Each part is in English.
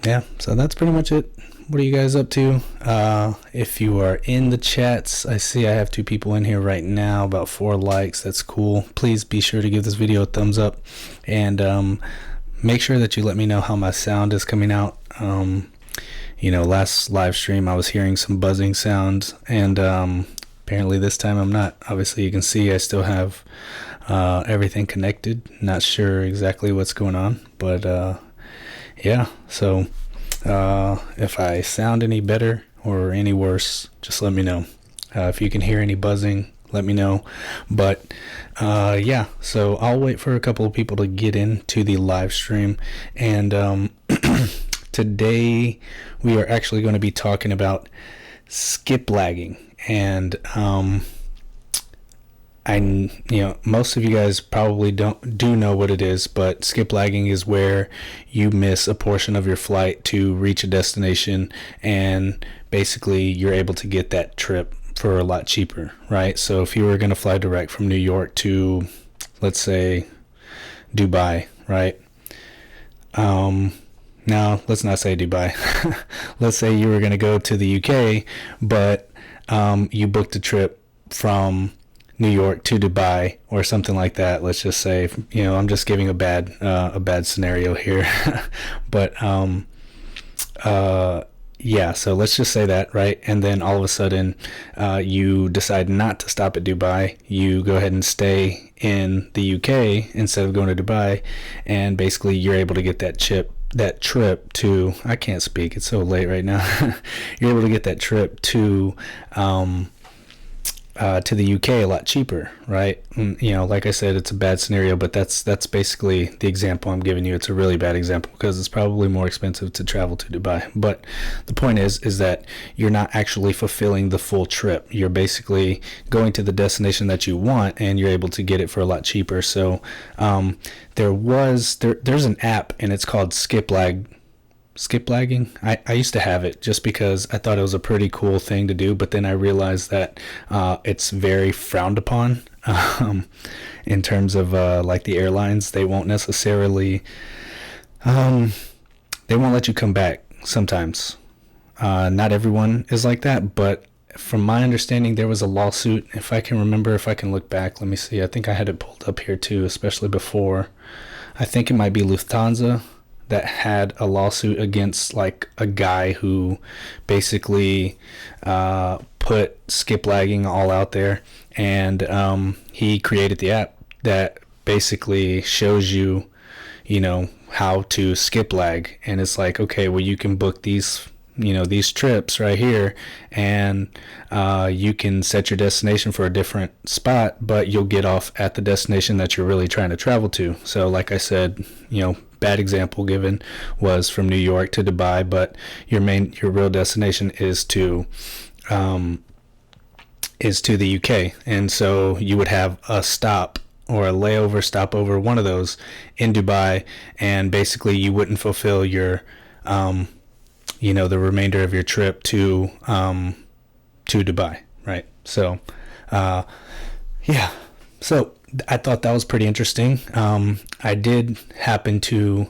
yeah, so that's pretty much it. What are you guys up to? If you are in the chats, I see I have 2 people in here right now, about 4 likes. That's cool. Please be sure to give this video a thumbs up, and make sure that you let me know how my sound is coming out. Last live stream I was hearing some buzzing sounds, and apparently this time I'm not. Obviously you can see I still have everything connected. Not sure exactly what's going on, but yeah, so if I sound any better or any worse, just let me know. If you can hear any buzzing, let me know. But yeah, so I'll wait for a couple of people to get into the live stream, and today we are actually going to be talking about skiplagging. And most of you guys probably do know what it is, but skiplagging is where you miss a portion of your flight to reach a destination, and basically you're able to get that trip for a lot cheaper, right? So if you were going to fly direct from New York to, let's say, Dubai, right? Now let's not say Dubai. Let's say you were going to go to the UK, but you booked a trip from New York to Dubai or something like that. Let's just say, I'm just giving a bad scenario here, but yeah, so let's just say that, right? And then all of a sudden you decide not to stop at Dubai. You go ahead and stay in the UK instead of going to Dubai, and basically you're able to get that trip to, I can't speak, it's so late right now. You're able to get that trip to the UK a lot cheaper, right? Like I said, it's a bad scenario, but that's basically the example I'm giving you. It's a really bad example because it's probably more expensive to travel to Dubai. But the point is that you're not actually fulfilling the full trip. You're basically going to the destination that you want, and you're able to get it for a lot cheaper. So there's an app, and it's called Skiplagging. I used to have it just because I thought it was a pretty cool thing to do, but then I realized that it's very frowned upon in terms of like the airlines. They won't necessarily they won't let you come back sometimes. Not everyone is like that, but from my understanding, there was a lawsuit. If I can look back, let me see. I think I had it pulled up here too, especially before. I think it might be Lufthansa that had a lawsuit against like a guy who basically put skiplagging all out there, and he created the app that basically shows you how to skiplag. And it's like, okay, well, you can book these trips right here, and you can set your destination for a different spot, but you'll get off at the destination that you're really trying to travel to. So like I said, bad example given was from New York to Dubai, but your real destination is to the UK. And so you would have a stop or a layover, stopover, one of those in Dubai, and basically you wouldn't fulfill your the remainder of your trip to Dubai, right? So yeah, so I thought that was pretty interesting. I did happen to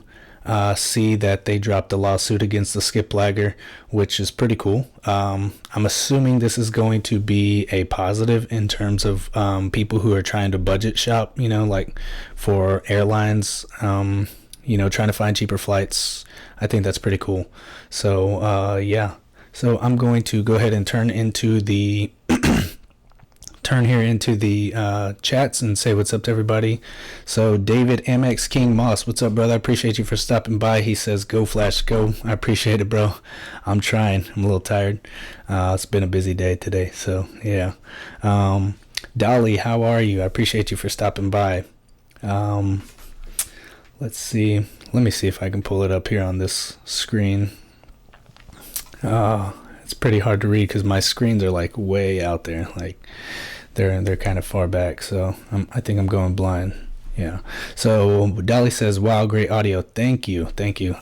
see that they dropped a lawsuit against the skiplagger, which is pretty cool. I'm assuming this is going to be a positive in terms of people who are trying to budget shop, like for airlines, trying to find cheaper flights. I think that's pretty cool. So yeah, so I'm going to go ahead and turn into the chats and say what's up to everybody. So David MX King Moss, what's up, brother? I appreciate you for stopping by. He says go Flash go. I appreciate it, bro. I'm trying. I'm a little tired. It's been a busy day today, so yeah. Dolly, how are you? I appreciate you for stopping by. Let's see. Let me see if I can pull it up here on this screen. It's pretty hard to read because my screens are like way out there. Like they're kind of far back. So I think I'm going blind. Yeah. So Dolly says, wow, great audio. Thank you.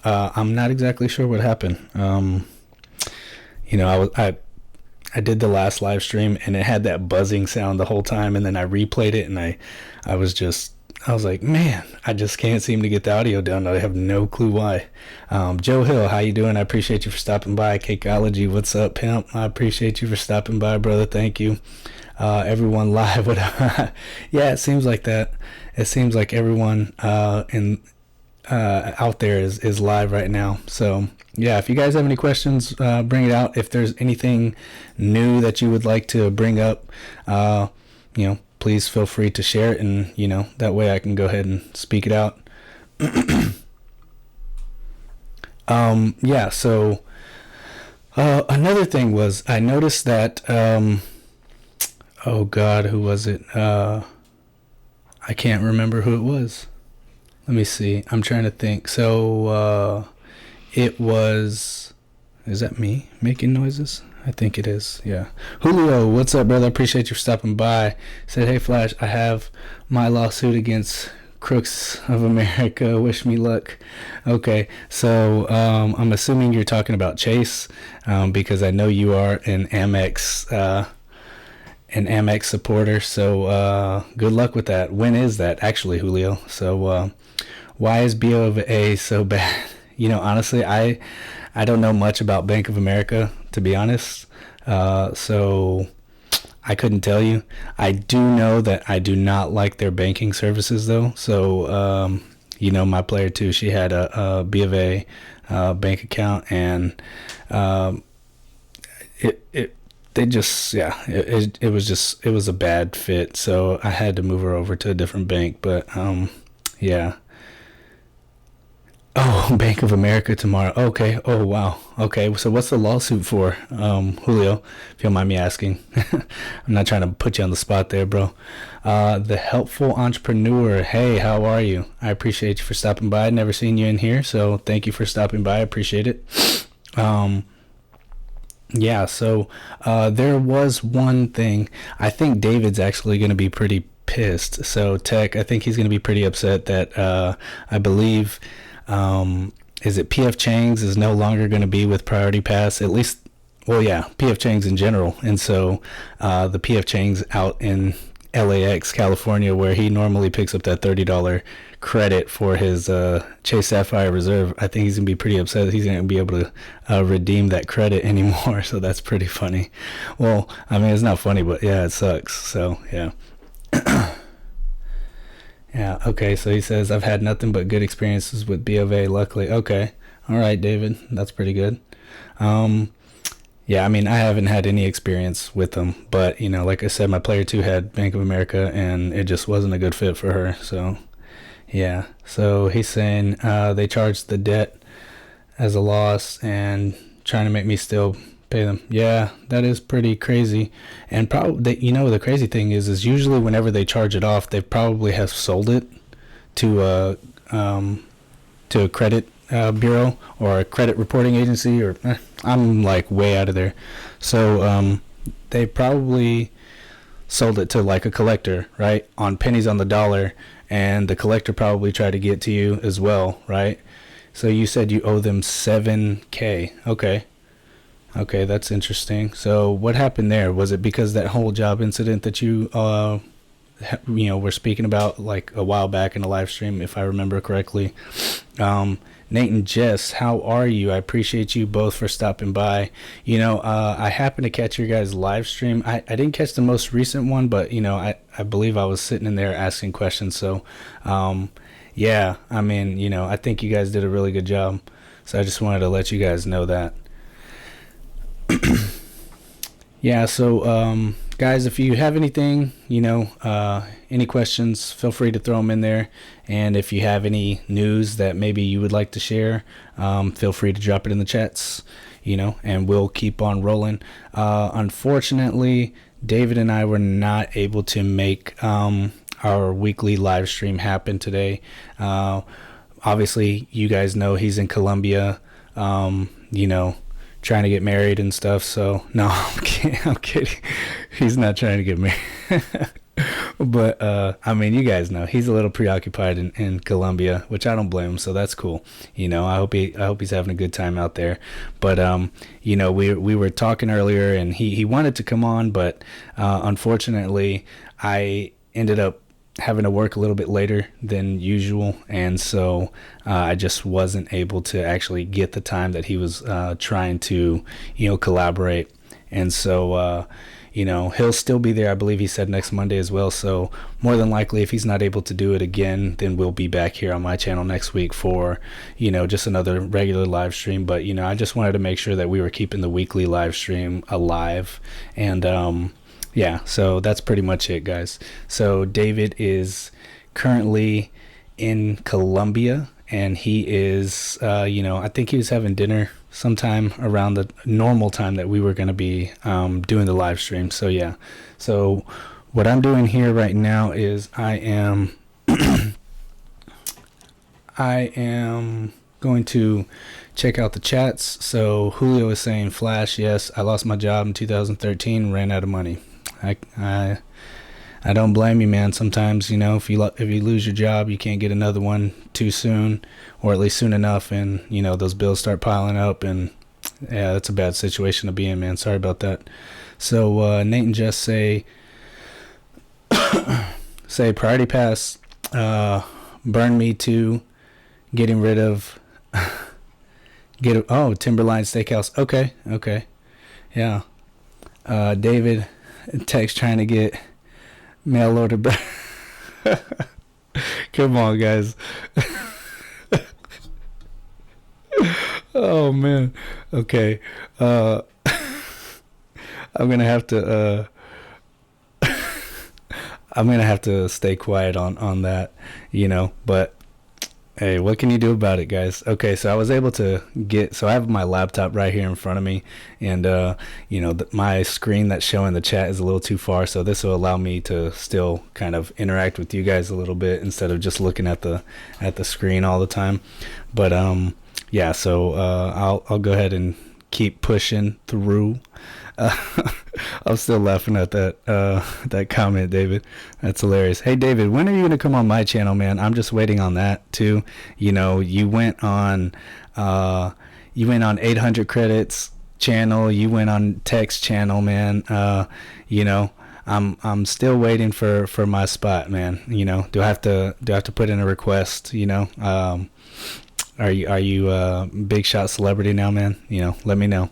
I'm not exactly sure what happened. I did the last live stream and it had that buzzing sound the whole time, and then I replayed it and I was just I was like, man, I just can't seem to get the audio down. I have no clue why. Joe Hill, how you doing? I appreciate you for stopping by. Cakeology, what's up, pimp? I appreciate you for stopping by, brother. Thank you. Everyone live. Yeah, it seems like that. It seems like everyone in out there is live right now. So yeah, if you guys have any questions, bring it out. If there's anything new that you would like to bring up, please feel free to share it, and that way I can go ahead and speak it out. Yeah, so another thing was I noticed that oh god, who was it? I can't remember who it was. Let me see. I'm trying to think. So it was, is that me making noises? I think it is. Yeah. Julio, what's up, brother? Appreciate you for stopping by. Said, hey, Flash, I have my lawsuit against Crooks of America. Wish me luck. Okay. So I'm assuming you're talking about Chase, because I know you are an Amex supporter. So good luck with that. When is that, actually, Julio? So why is B of A so bad? Honestly, I don't know much about Bank of America, to be honest. So I couldn't tell you. I do know that I do not like their banking services, though. So, my player too, she had a B of A bank account, and it was a bad fit. So I had to move her over to a different bank. But yeah. Oh, Bank of America tomorrow. Okay. Oh, wow. Okay. So what's the lawsuit for, Julio, if you don't mind me asking? I'm not trying to put you on the spot there, bro. The Helpful Entrepreneur. Hey, how are you? I appreciate you for stopping by. I've never seen you in here, so thank you for stopping by. I appreciate it. Yeah, so there was one thing. I think David's actually going to be pretty pissed. So, Tech, I think he's going to be pretty upset that I believe... is it PF Chang's is no longer going to be with Priority Pass, at least, well, yeah, PF Chang's in general. And so the PF Chang's out in LAX, California, where he normally picks up that $30 credit for his Chase Sapphire Reserve, I think he's going to be pretty upset that he's going to be able to redeem that credit anymore. So that's pretty funny. Well, I mean, it's not funny, but yeah, it sucks. So, yeah. Yeah, okay, so he says, I've had nothing but good experiences with B of A, luckily. Okay, all right, David, that's pretty good. Yeah, I mean, I haven't had any experience with them, but, like I said, my player 2 had Bank of America, and it just wasn't a good fit for her, so, yeah. So he's saying they charged the debt as a loss and trying to make me still pay them. Yeah, that is pretty crazy. And probably, the crazy thing is usually whenever they charge it off, they probably have sold it to a credit bureau or a credit reporting agency, or I'm like way out of there. So they probably sold it to like a collector, right, on pennies on the dollar, and the collector probably tried to get to you as well, right? So you said you owe them $7,000. Okay, that's interesting. So what happened there? Was it because that whole job incident that you were speaking about like a while back in a live stream, if I remember correctly? Nate and Jess, how are you? I appreciate you both for stopping by. I happened to catch your guys' live stream. I didn't catch the most recent one, but I believe I was sitting in there asking questions. So yeah, I mean, I think you guys did a really good job. So I just wanted to let you guys know that. Yeah, so guys, if you have anything, any questions, feel free to throw them in there. And if you have any news that maybe you would like to share, feel free to drop it in the chats, and we'll keep on rolling. Unfortunately, David and I were not able to make our weekly live stream happen today. Obviously, you guys know he's in Colombia, trying to get married and stuff. So no, I'm kidding. He's not trying to get married. But I mean, you guys know he's a little preoccupied in Colombia, which I don't blame him. So that's cool. I hope he's having a good time out there. But we were talking earlier, and he wanted to come on, but unfortunately I ended up having to work a little bit later than usual, and so I just wasn't able to actually get the time that he was trying to, collaborate. And so, he'll still be there. I believe he said next Monday as well. So more than likely, if he's not able to do it again, then we'll be back here on my channel next week for, just another regular live stream. But, I just wanted to make sure that we were keeping the weekly live stream alive. And, yeah, so that's pretty much it, guys. So David is currently in Colombia, and he is, I think he was having dinner sometime around the normal time that we were going to be doing the live stream. So yeah, so what I'm doing here right now is I am going to check out the chats. So Julio is saying, Flash, yes, I lost my job in 2013, ran out of money. I don't blame you, man. Sometimes, if you lose your job, you can't get another one too soon, or at least soon enough, and those bills start piling up, and yeah, that's a bad situation to be in, man. Sorry about that. So Nate and Jess say priority pass, burn me to getting rid of Timberline Steakhouse. Okay, yeah. David text trying to get mail order back. Come on, guys. Oh man. Okay. I'm gonna have to stay quiet on that, but hey, what can you do about it, guys? Okay, so I was able to I have my laptop right here in front of me, and my screen that's showing the chat is a little too far, so this will allow me to still kind of interact with you guys a little bit instead of just looking at the screen all the time. But yeah, so I'll go ahead and keep pushing through. I'm still laughing at that comment, David. That's hilarious. Hey, David, when are you gonna come on my channel, man? I'm just waiting on that too. You went on 800 credits channel. You went on Tech's channel, man. I'm still waiting for my spot, man. Do I have to put in a request? Are you a big shot celebrity now, man? Let me know.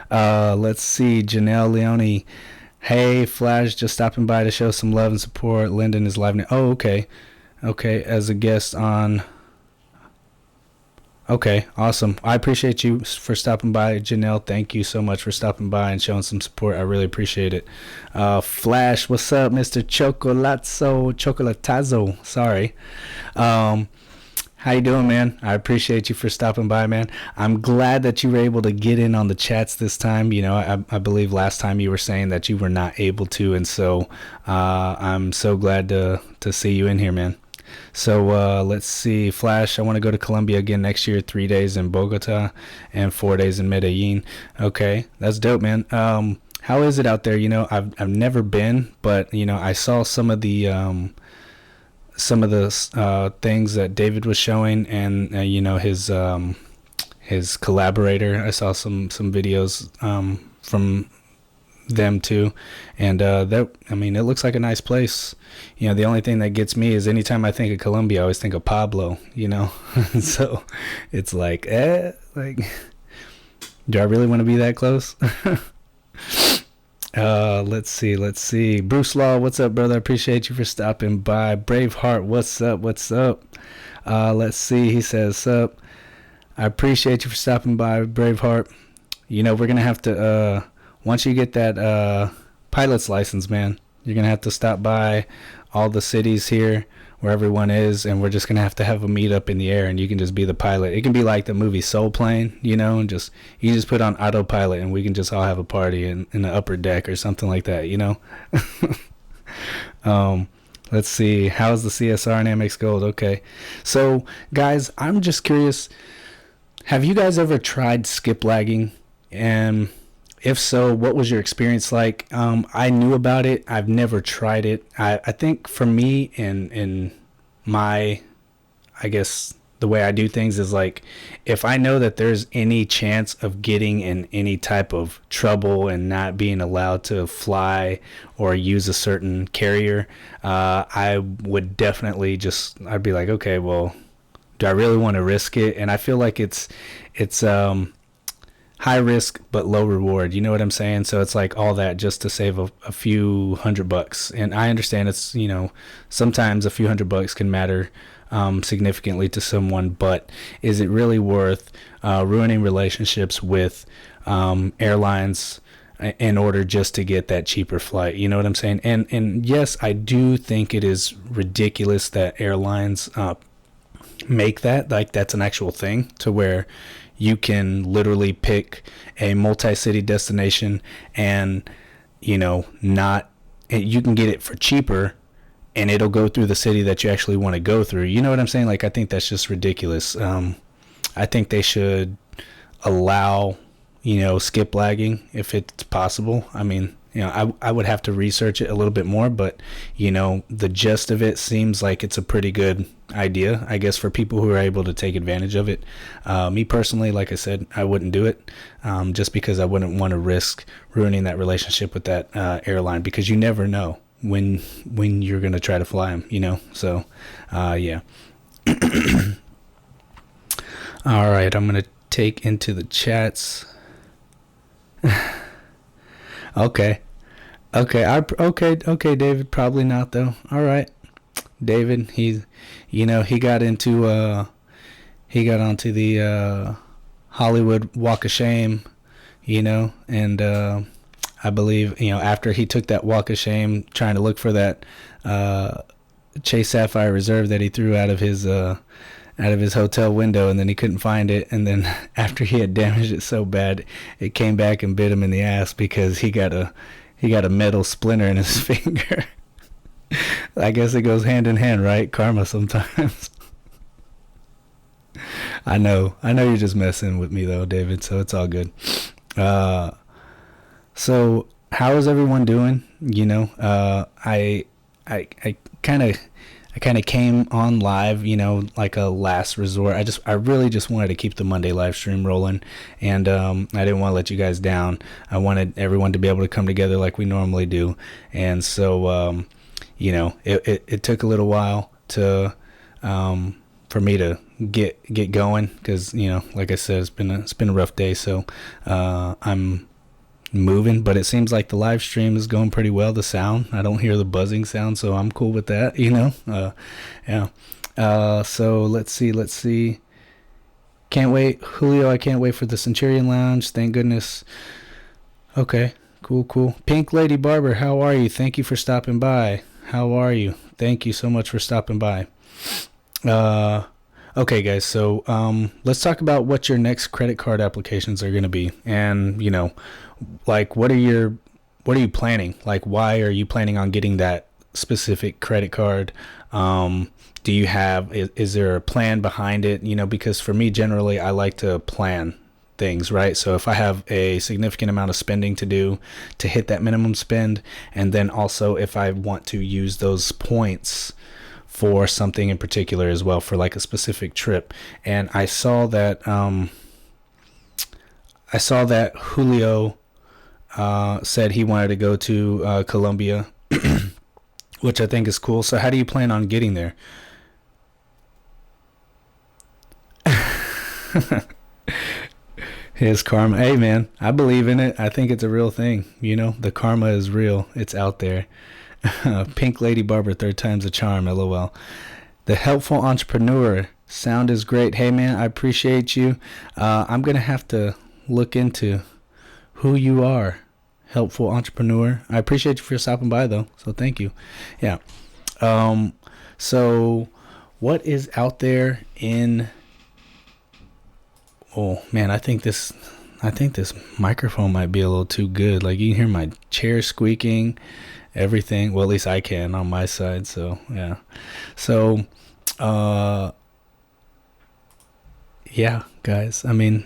Let's see, Janelle Leone. Hey, Flash, just stopping by to show some love and support. Lyndon is live now. Oh, okay, as a guest on. Okay, awesome. I appreciate you for stopping by, Janelle. Thank you so much for stopping by and showing some support. I really appreciate it. Flash, what's up, Mr. Chocolatazo? Sorry. How you doing, man? I appreciate you for stopping by, man. I'm glad that you were able to get in on the chats this time. I believe last time you were saying that you were not able to, and so I'm so glad to see you in here, man. So let's see, Flash, I want to go to Colombia again next year, 3 days in Bogota and 4 days in Medellin. Okay, that's dope, man. How is it out there? I've never been, but I saw some of the things that David was showing, and his collaborator. I saw some videos from them too, and it looks like a nice place. The only thing that gets me is anytime I think of Colombia, I always think of Pablo. So it's like, do I really want to be that close? Let's see. Bruce Law, what's up, brother? I appreciate you for stopping by. Braveheart, what's up? Let's see. He says, sup. I appreciate you for stopping by, Braveheart. We're going to have to, once you get that pilot's license, man, you're going to have to stop by all the cities here where everyone is, and we're just going to have a meetup in the air, and you can just be the pilot. It can be like the movie Soul Plane, and you just put on autopilot, and we can just all have a party in the upper deck or something like that, Let's see. How's the CSR and Amex Gold? Okay. So, guys, I'm just curious. Have you guys ever tried Skiplagging? And if so, what was your experience like? I knew about it. I've never tried it. I think for me, in my, I guess, the way I do things is like, if I know that there's any chance of getting in any type of trouble and not being allowed to fly or use a certain carrier, I would definitely I'd be like, okay, well, do I really want to risk it? And I feel like it's high risk but low reward. You know what I'm saying? So it's like all that just to save a few $100. And I understand it's, sometimes a few $100 can matter significantly to someone, but is it really worth ruining relationships with airlines in order just to get that cheaper flight? You know what I'm saying? And yes, I do think it is ridiculous that airlines make that, like, that's an actual thing, to where you can literally pick a multi-city destination and not, you can get it for cheaper and it'll go through the city that you actually want to go through. You know what I'm saying? Like, I think that's just ridiculous. I think they should allow skiplagging if it's possible. I mean, I would have to research it a little bit more, but the gist of it seems like it's a pretty good idea, I guess, for people who are able to take advantage of it. Me personally, like I said, I wouldn't do it, just because I wouldn't want to risk ruining that relationship with that airline, because you never know when you're gonna try to fly them. So yeah. All right, I'm gonna take into the chats. Okay. Okay, David. Probably not, though. All right, David. He got onto the Hollywood Walk of Shame, and I believe after he took that Walk of Shame, trying to look for that Chase Sapphire Reserve that he threw out of his hotel window, and then he couldn't find it, and then after he had damaged it so bad, it came back and bit him in the ass because he got a metal splinter in his finger. I guess it goes hand in hand, right? Karma sometimes. I know you're just messing with me though, David, so it's all good. So how is everyone doing? I kind of came on live, like a last resort. I really just wanted to keep the Monday live stream rolling, and I didn't want to let you guys down. I wanted everyone to be able to come together like we normally do, and so it took a little while to for me to get going, because like I said, it's been a rough day. So I'm moving, but it seems like the live stream is going pretty well. The sound, I don't hear the buzzing sound, so I'm cool with that. Yeah. So let's see. Can't wait, Julio. I can't wait for the Centurion Lounge. Thank goodness. Okay, cool. Pink Lady Barber, how are you? Thank you for stopping by. How are you? Thank you so much for stopping by. Okay, guys, so let's talk about what your next credit card applications are going to be, and like, what are you planning? Like, why are you planning on getting that specific credit card? Do you have, is there a plan behind it? Because for me, generally, I like to plan things, right? So if I have a significant amount of spending to do to hit that minimum spend, and then also if I want to use those points for something in particular as well, for like a specific trip. And I saw that Julio said he wanted to go to Colombia, which I think is cool. So how do you plan on getting there? His karma. Hey, man, I believe in it. I think it's a real thing. The karma is real. It's out there. Pink Lady Barber, third time's a charm, LOL. The Helpful Entrepreneur. Sound is great. Hey, man, I appreciate you. I'm going to have to look into who you are, Helpful Entrepreneur. I appreciate you for stopping by, though, so thank you. Yeah. So what is out there in... Oh, man, I think this microphone might be a little too good. Like, you can hear my chair squeaking, everything. Well, at least I can on my side, so, yeah. So, yeah, guys, I mean,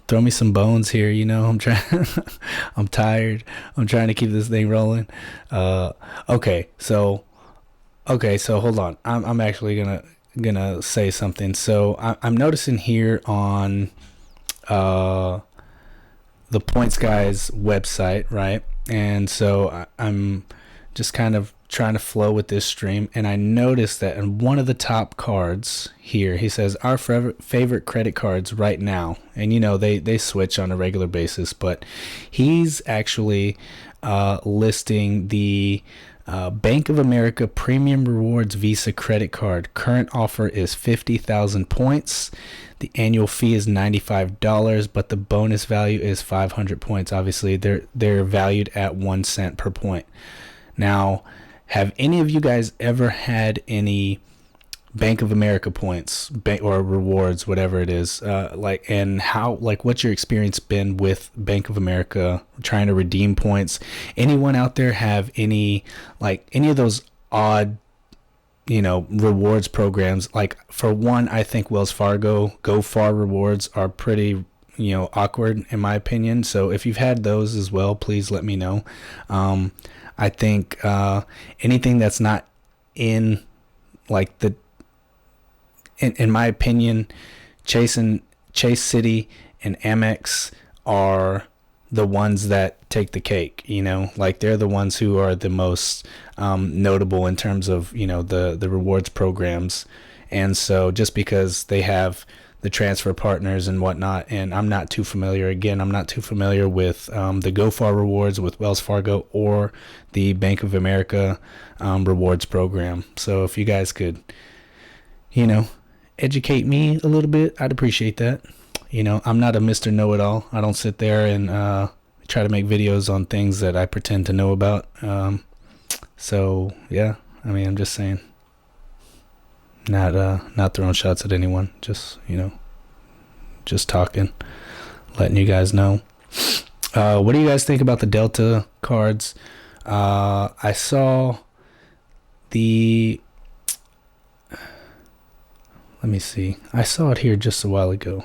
throw me some bones here, I'm trying, I'm tired. I'm trying to keep this thing rolling. Okay, so hold on. I'm actually gonna gonna say something. So I'm noticing here on the Points Guys website, right? And so I'm just kind of trying to flow with this stream, and I noticed that in one of the top cards here, he says our favorite credit cards right now, and they switch on a regular basis, but he's actually listing the Bank of America Premium Rewards Visa credit card. Current offer is 50,000 points. The annual fee is $95, but the bonus value is 500 points. Obviously, they're valued at 1 cent per point. Now, have any of you guys ever had any Bank of America points or rewards, whatever it is, what's your experience been with Bank of America trying to redeem points? Anyone out there have any of those odd rewards programs? Like, for one, I think Wells Fargo Go Far rewards are pretty awkward in my opinion. So if you've had those as well, please let me know. I think anything that's not in like the in my opinion, Chase City and Amex are the ones that take the cake. They're the ones who are the most notable in terms of the rewards programs. And so just because they have the transfer partners and whatnot, and I'm not too familiar with the GoFar rewards with Wells Fargo or the Bank of America rewards program. So if you guys could educate me a little bit, I'd appreciate that. I'm not a Mr. Know-it-all. I don't sit there and try to make videos on things that I pretend to know about. So yeah, I'm just saying, not throwing shots at anyone, just just talking, letting you guys know. What do you guys think about the Delta cards? I saw let me see. I saw it here just a while ago.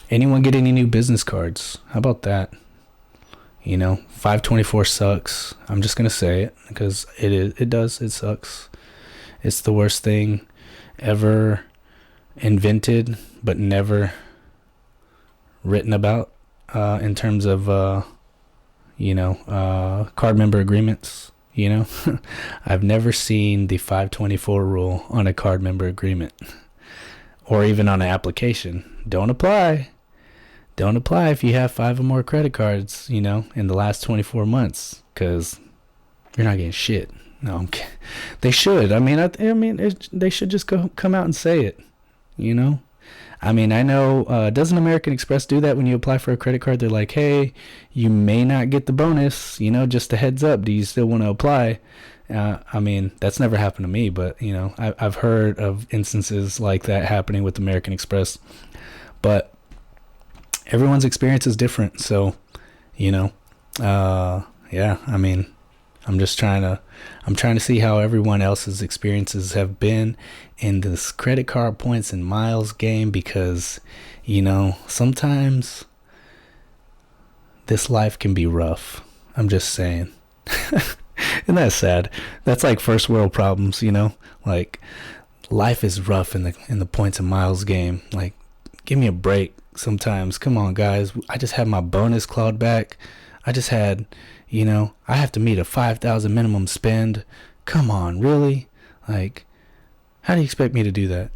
Anyone get any new business cards? How about that? 524 sucks. I'm just going to say it because it sucks. It's the worst thing ever invented, but never written about in terms of, card member agreements. I've never seen the 524 rule on a card member agreement or even on an application. Don't apply if you have 5 or more credit cards, in the last 24 months, because you're not getting shit. No, they should. They should just come out and say it, I know, doesn't American Express do that when you apply for a credit card? They're like, hey, you may not get the bonus, just a heads up. Do you still want to apply? That's never happened to me, but, I've heard of instances like that happening with American Express. But everyone's experience is different. So, yeah, I'm trying to see how everyone else's experiences have been in this credit card points and miles game, because, sometimes this life can be rough. I'm just saying. Isn't that sad? That's like first world problems, like life is rough in the points and miles game. Like, give me a break sometimes. Come on, guys. I just had my bonus clawed back. I just had, I have to meet a 5,000 minimum spend. Come on, really? Like, how do you expect me to do that?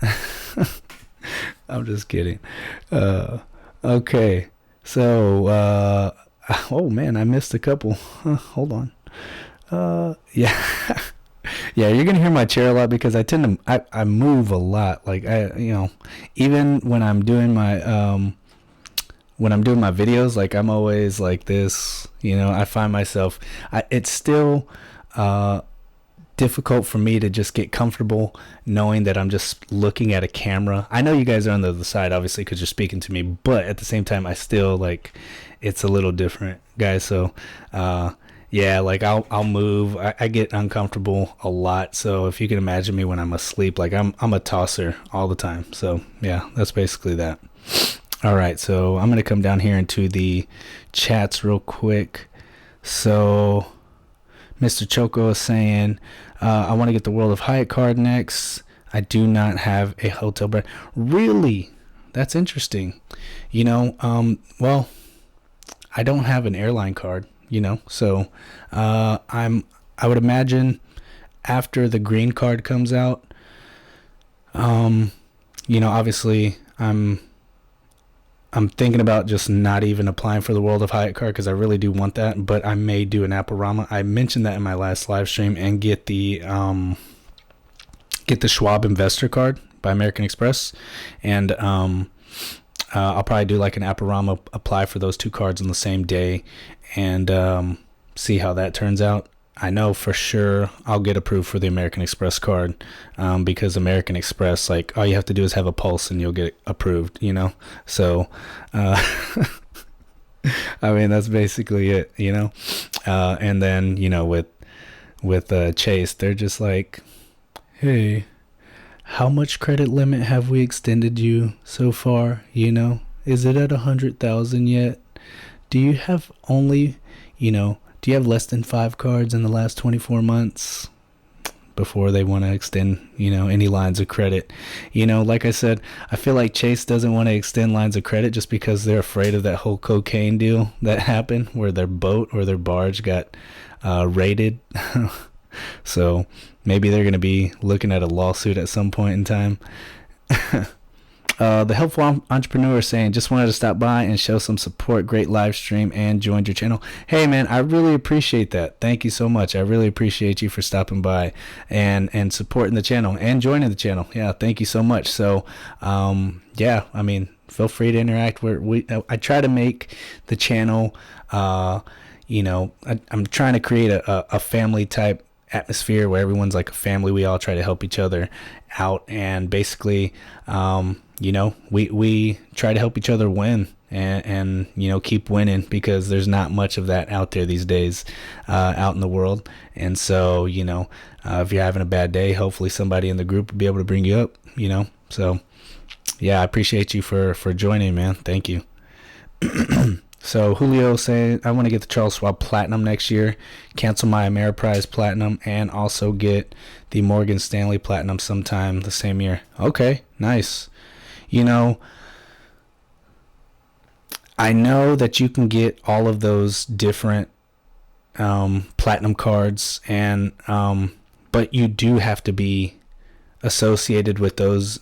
I'm just kidding. Okay. So, oh man, I missed a couple. Hold on. Yeah. Yeah, you're gonna hear my chair a lot because I tend to I move a lot. Like, even when I'm doing my videos, like, I'm always like this. I find myself, it's still difficult for me to just get comfortable knowing that I'm just looking at a camera. I know you guys are on the other side, obviously, because you're speaking to me, but at the same time, I still, like, it's a little different, guys. So, yeah, like, I'll move. I get uncomfortable a lot. So if you can imagine me when I'm asleep, like, I'm a tosser all the time. So yeah, that's basically that. All right, so I'm going to come down here into the chats real quick. So Mr. Choco is saying, I want to get the World of Hyatt card next. I do not have a hotel brand. Really? That's interesting. Well, I don't have an airline card, so I would imagine after the green card comes out, obviously I'm thinking about just not even applying for the World of Hyatt card because I really do want that, but I may do an Apparama. I mentioned that in my last live stream, and get the Schwab Investor card by American Express, and I'll probably do like an Apparama, apply for those two cards on the same day, and see how that turns out. I know for sure I'll get approved for the American Express card, because American Express, like, all you have to do is have a pulse and you'll get approved, So, I mean, that's basically it, and then, with Chase, they're just like, hey, how much credit limit have we extended you so far? Is it at 100,000 yet? Do you have only, do you have less than 5 cards in the last 24 months? Before they want to extend, any lines of credit. Like I said, I feel like Chase doesn't want to extend lines of credit just because they're afraid of that whole cocaine deal that happened where their boat or their barge got raided. So maybe they're going to be looking at a lawsuit at some point in time. The Helpful Entrepreneur saying, just wanted to stop by and show some support. Great live stream and joined your channel. Hey, man, I really appreciate that. Thank you so much. I really appreciate you for stopping by and supporting the channel and joining the channel. Yeah, thank you so much. So, yeah, I mean, feel free to interact. I try to make the channel, I'm trying to create a family type atmosphere where everyone's like a family. We all try to help each other out, and basically, we try to help each other win and keep winning, because there's not much of that out there these days, out in the world. And so, if you're having a bad day, hopefully somebody in the group will be able to bring you up, so yeah, I appreciate you for joining, man. Thank you. So Julio saying, I want to get the Charles Schwab Platinum next year, cancel my Ameriprise Platinum, and also get the Morgan Stanley Platinum sometime the same year. Okay, nice. I know that you can get all of those different platinum cards, and but you do have to be associated with those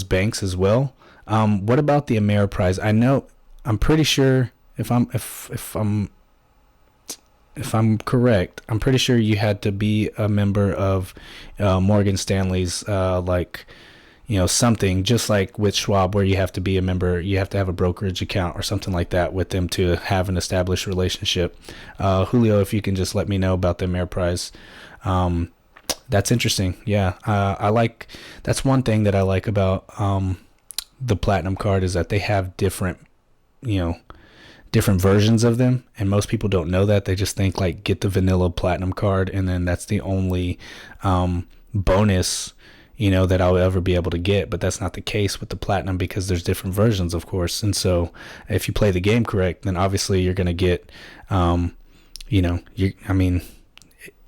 banks as well. What about the Ameriprise? I'm pretty sure if I'm correct, I'm pretty sure you had to be a member of Morgan Stanley's something, just like with Schwab, where you have to be a member, you have to have a brokerage account or something like that with them to have an established relationship. Julio, if you can just let me know about the Ameriprise. That's interesting. Yeah. That's one thing that I like about the Platinum card, is that they have different versions of them, and most people don't know that. They just think like, get the vanilla Platinum card, and then that's the only bonus that I'll ever be able to get. But that's not the case with the Platinum, because there's different versions, of course. And so if you play the game correct, then obviously you're going to get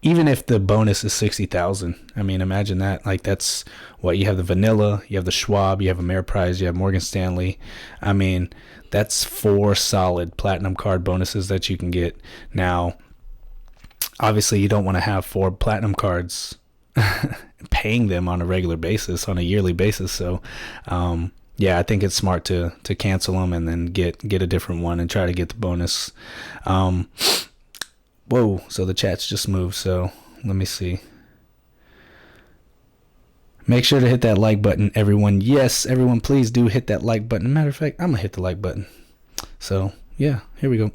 even if the bonus is 60,000, I mean, imagine that. Like, that's what you have: the vanilla, you have the Schwab, you have Ameriprise, you have Morgan Stanley. I mean, that's 4 solid Platinum card bonuses that you can get. Now, obviously, you don't want to have 4 Platinum cards paying them on a regular basis, on a yearly basis. So, yeah, I think it's smart to cancel them and then get a different one and try to get the bonus. Whoa, so the chat's just moved, so let me see. Make sure to hit that like button, everyone. Yes, everyone, please do hit that like button. Matter of fact, I'm going to hit the like button. So, yeah, here we go.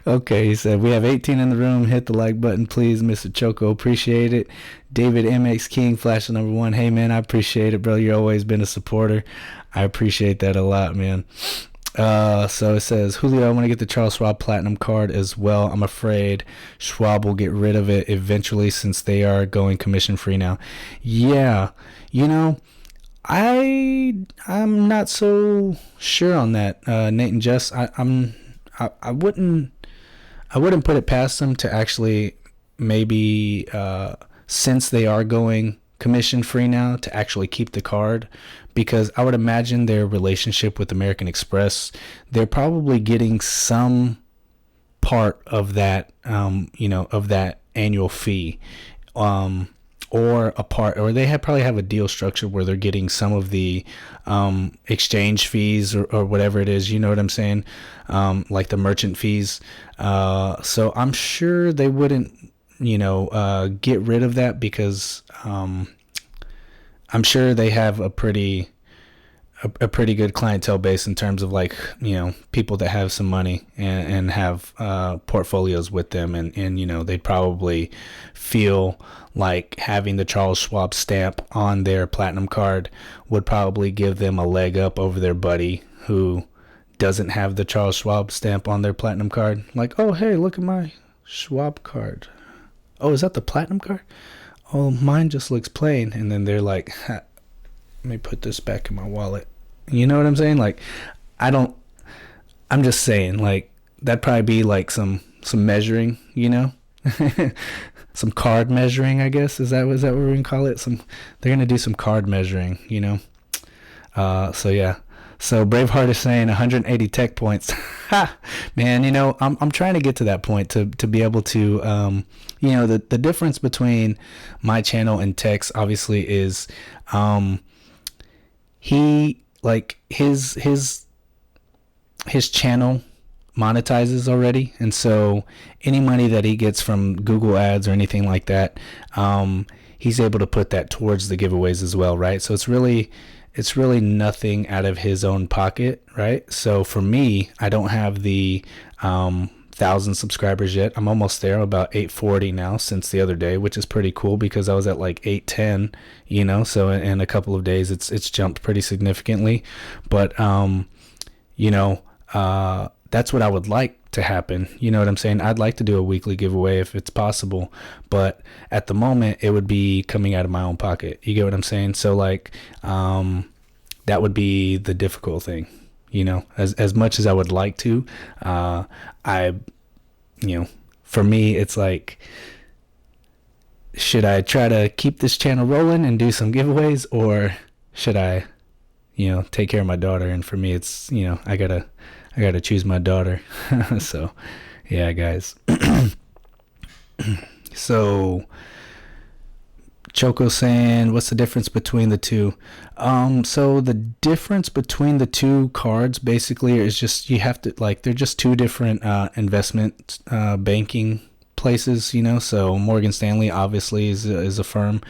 Okay, he said, we have 18 in the room. Hit the like button, please, Mr. Choco. Appreciate it. David MX King, flash number 1. Hey, man, I appreciate it, bro. You've always been a supporter. I appreciate that a lot, man. So it says, Julio, I want to get the Charles Schwab Platinum card as well. I'm afraid Schwab will get rid of it eventually, since they are going commission free now. Yeah, I'm not so sure on that, Nate and Jess. I wouldn't I wouldn't put it past them to actually maybe, since they are going commission free now, to actually keep the card, because I would imagine their relationship with American Express, they're probably getting some part of that, of that annual fee, or a part, or they probably have a deal structure where they're getting some of the exchange fees, or whatever it is. You know what I'm saying? Like the merchant fees. So I'm sure they wouldn't, get rid of that, because I'm sure they have a pretty good clientele base in terms of, like, people that have some money and have portfolios with them, and they'd probably feel like having the Charles Schwab stamp on their platinum card would probably give them a leg up over their buddy who doesn't have the Charles Schwab stamp on their platinum card. Like, oh, hey, look at my Schwab card. Oh, is that the platinum card? Oh, mine just looks plain. And then they're like, let me put this back in my wallet. You know what I'm saying? Like, I'm just saying, like, that'd probably be like some measuring, some card measuring, I guess. Is that what we're going to call it? They're going to do some card measuring, So yeah. So Braveheart is saying 180 tech points. Ha! Man, I'm trying to get to that point to be able to, the difference between my channel and Tech's obviously is, he, like, his channel monetizes already, and so any money that he gets from Google ads or anything like that, he's able to put that towards the giveaways as well, right? So it's really nothing out of his own pocket, right? So for me, I don't have the 1,000 subscribers yet. I'm almost there, about 840 now since the other day, which is pretty cool because I was at like 810, so in a couple of days it's jumped pretty significantly. But that's what I would like to happen. You know what I'm saying? I'd like to do a weekly giveaway if it's possible, but at the moment it would be coming out of my own pocket. You get what I'm saying? So like, that would be the difficult thing, as much as I would like to, for me, it's like, should I try to keep this channel rolling and do some giveaways, or should I, take care of my daughter? And for me, it's, I gotta choose my daughter. So yeah, guys. So Choco saying, what's the difference between the two? So the difference between the two cards basically is just, you have to, like, they're just two different investment banking places, so Morgan Stanley obviously is a firm,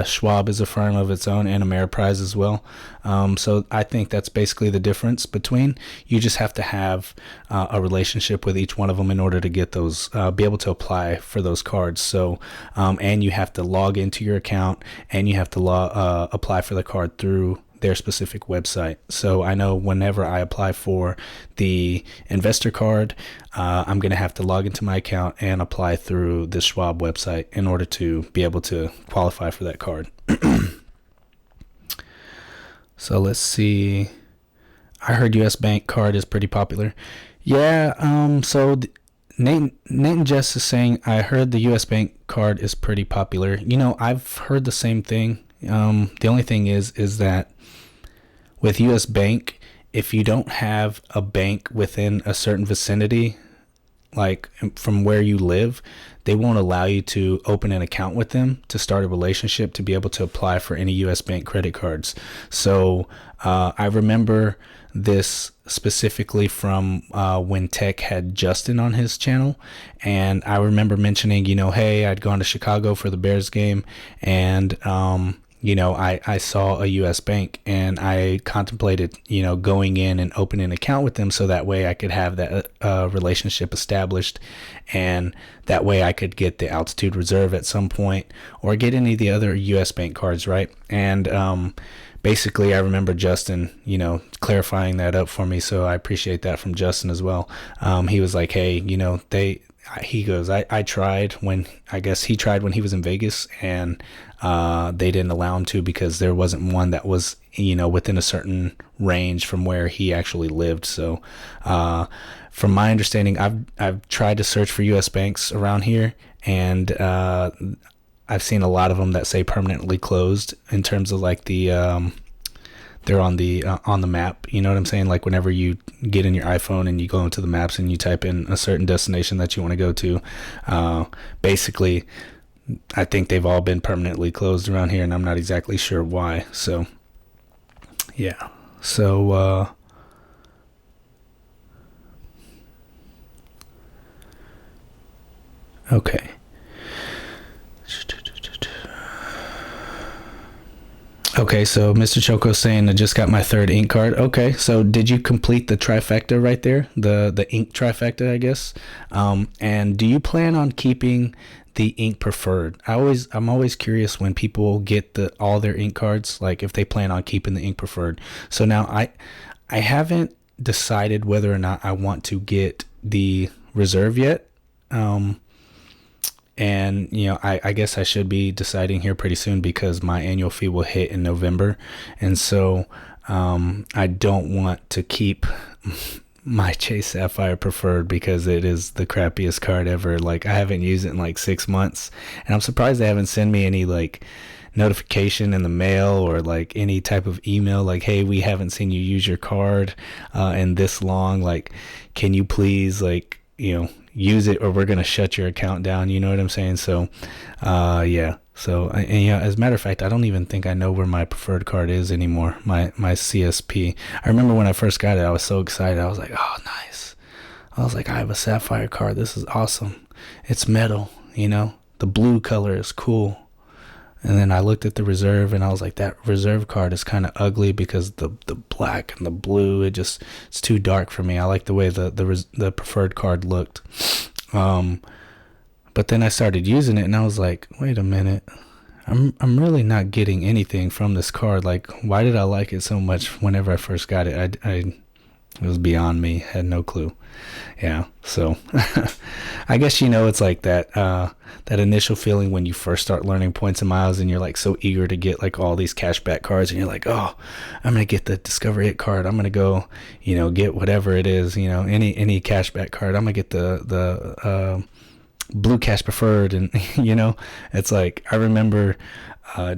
Schwab is a firm of its own, and Ameriprise as well. So I think that's basically the difference between. You just have to have a relationship with each one of them in order to get those, be able to apply for those cards. So and you have to log into your account, and you have to apply for the card through their specific website. So I know whenever I apply for the investor card, I'm going to have to log into my account and apply through the Schwab website in order to be able to qualify for that card. So let's see. I heard US Bank card is pretty popular. Yeah, so Nate and Jess is saying, I heard the US Bank card is pretty popular. I've heard the same thing. The only thing is that with US Bank, if you don't have a bank within a certain vicinity, like from where you live, they won't allow you to open an account with them to start a relationship to be able to apply for any US Bank credit cards. So I remember this specifically from when Tech had Justin on his channel, and I remember mentioning, hey, I'd gone to Chicago for the Bears game, and I saw a US Bank, and I contemplated, going in and opening an account with them so that way I could have that relationship established, and that way I could get the Altitude Reserve at some point, or get any of the other US Bank cards, right? And basically, I remember Justin, clarifying that up for me, so I appreciate that from Justin as well. He was like, hey, he goes, I tried when, I guess he tried when he was in Vegas, and they didn't allow him to because there wasn't one that was, within a certain range from where he actually lived. So from my understanding, I've tried to search for US banks around here, and I've seen a lot of them that say permanently closed, in terms of like they're on the map. You know what I'm saying? Like whenever you get in your iPhone and you go into the maps and you type in a certain destination that you want to go to, basically, I think they've all been permanently closed around here, and I'm not exactly sure why. So, yeah. So, okay. Okay, so Mr. Choco's saying I just got my third ink card. Okay, so did you complete the trifecta right there? The ink trifecta, I guess. And do you plan on keeping the ink preferred? I'm always curious when people get all their ink cards, like if they plan on keeping the ink preferred. So now I haven't decided whether or not I want to get the reserve yet. And I guess I should be deciding here pretty soon, because my annual fee will hit in November, and so I don't want to keep my Chase Sapphire Preferred, because it is the crappiest card ever. Like, I haven't used it in like 6 months, and I'm surprised they haven't sent me any like notification in the mail, or like any type of email like, hey, we haven't seen you use your card in this long, like, can you please, like, use it, or we're going to shut your account down. You know what I'm saying? So, yeah. So, as a matter of fact, I don't even think I know where my preferred card is anymore. My CSP. I remember when I first got it, I was so excited. I was like, oh, nice. I was like, I have a Sapphire card. This is awesome. It's metal, the blue color is cool. And then I looked at the reserve, and I was like, that reserve card is kind of ugly, because the black and the blue, it's too dark for me. I like the way the preferred card looked. But then I started using it, and I was like, wait a minute. I'm really not getting anything from this card. Like, why did I like it so much whenever I first got it? It was beyond me. Had no clue. Yeah. So I guess, it's like that initial feeling when you first start learning points and miles, and you're like so eager to get like all these cashback cards, and you're like, oh, I'm going to get the Discover It card. I'm going to go, get whatever it is, any cashback card. I'm going to get the Blue Cash Preferred. And, it's like, I remember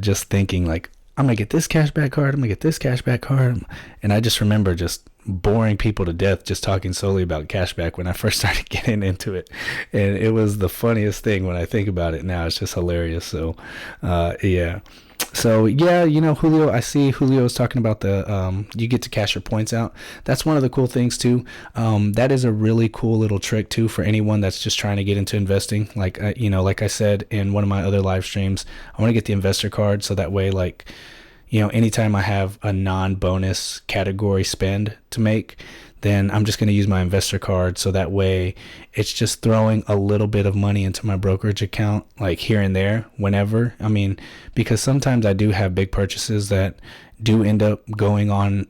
just thinking like, I'm going to get this cashback card. I'm going to get this cashback card. And I just remember just boring people to death, just talking solely about cashback when I first started getting into it. And it was the funniest thing when I think about it now. It's just hilarious. So, yeah. So, yeah, Julio, I see Julio is talking about you get to cash your points out. That's one of the cool things too. That is a really cool little trick too, for anyone that's just trying to get into investing. Like, like I said in one of my other live streams, I want to get the investor card, so that way, like, anytime I have a non-bonus category spend to make, then I'm just going to use my investor card. So that way it's just throwing a little bit of money into my brokerage account, like here and there, whenever. I mean, because sometimes I do have big purchases that do end up going on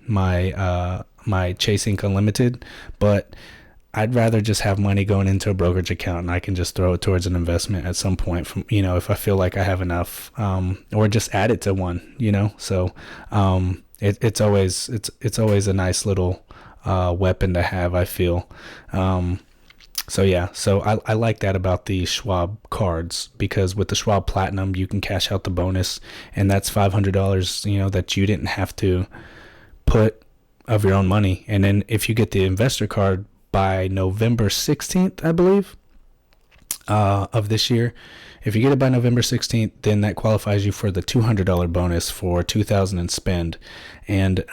my Chase Ink Unlimited, but I'd rather just have money going into a brokerage account, and I can just throw it towards an investment at some point, from, if I feel like I have enough, or just add it to one, so, it's always a nice little, weapon to have, I feel. So yeah, so I like that about the Schwab cards, because with the Schwab Platinum, you can cash out the bonus, and that's $500, that you didn't have to put of your own money. And then if you get the investor card by November 16th, I believe, of this year, if you get it by November 16th, then that qualifies you for the $200 bonus for 2,000 in spend. And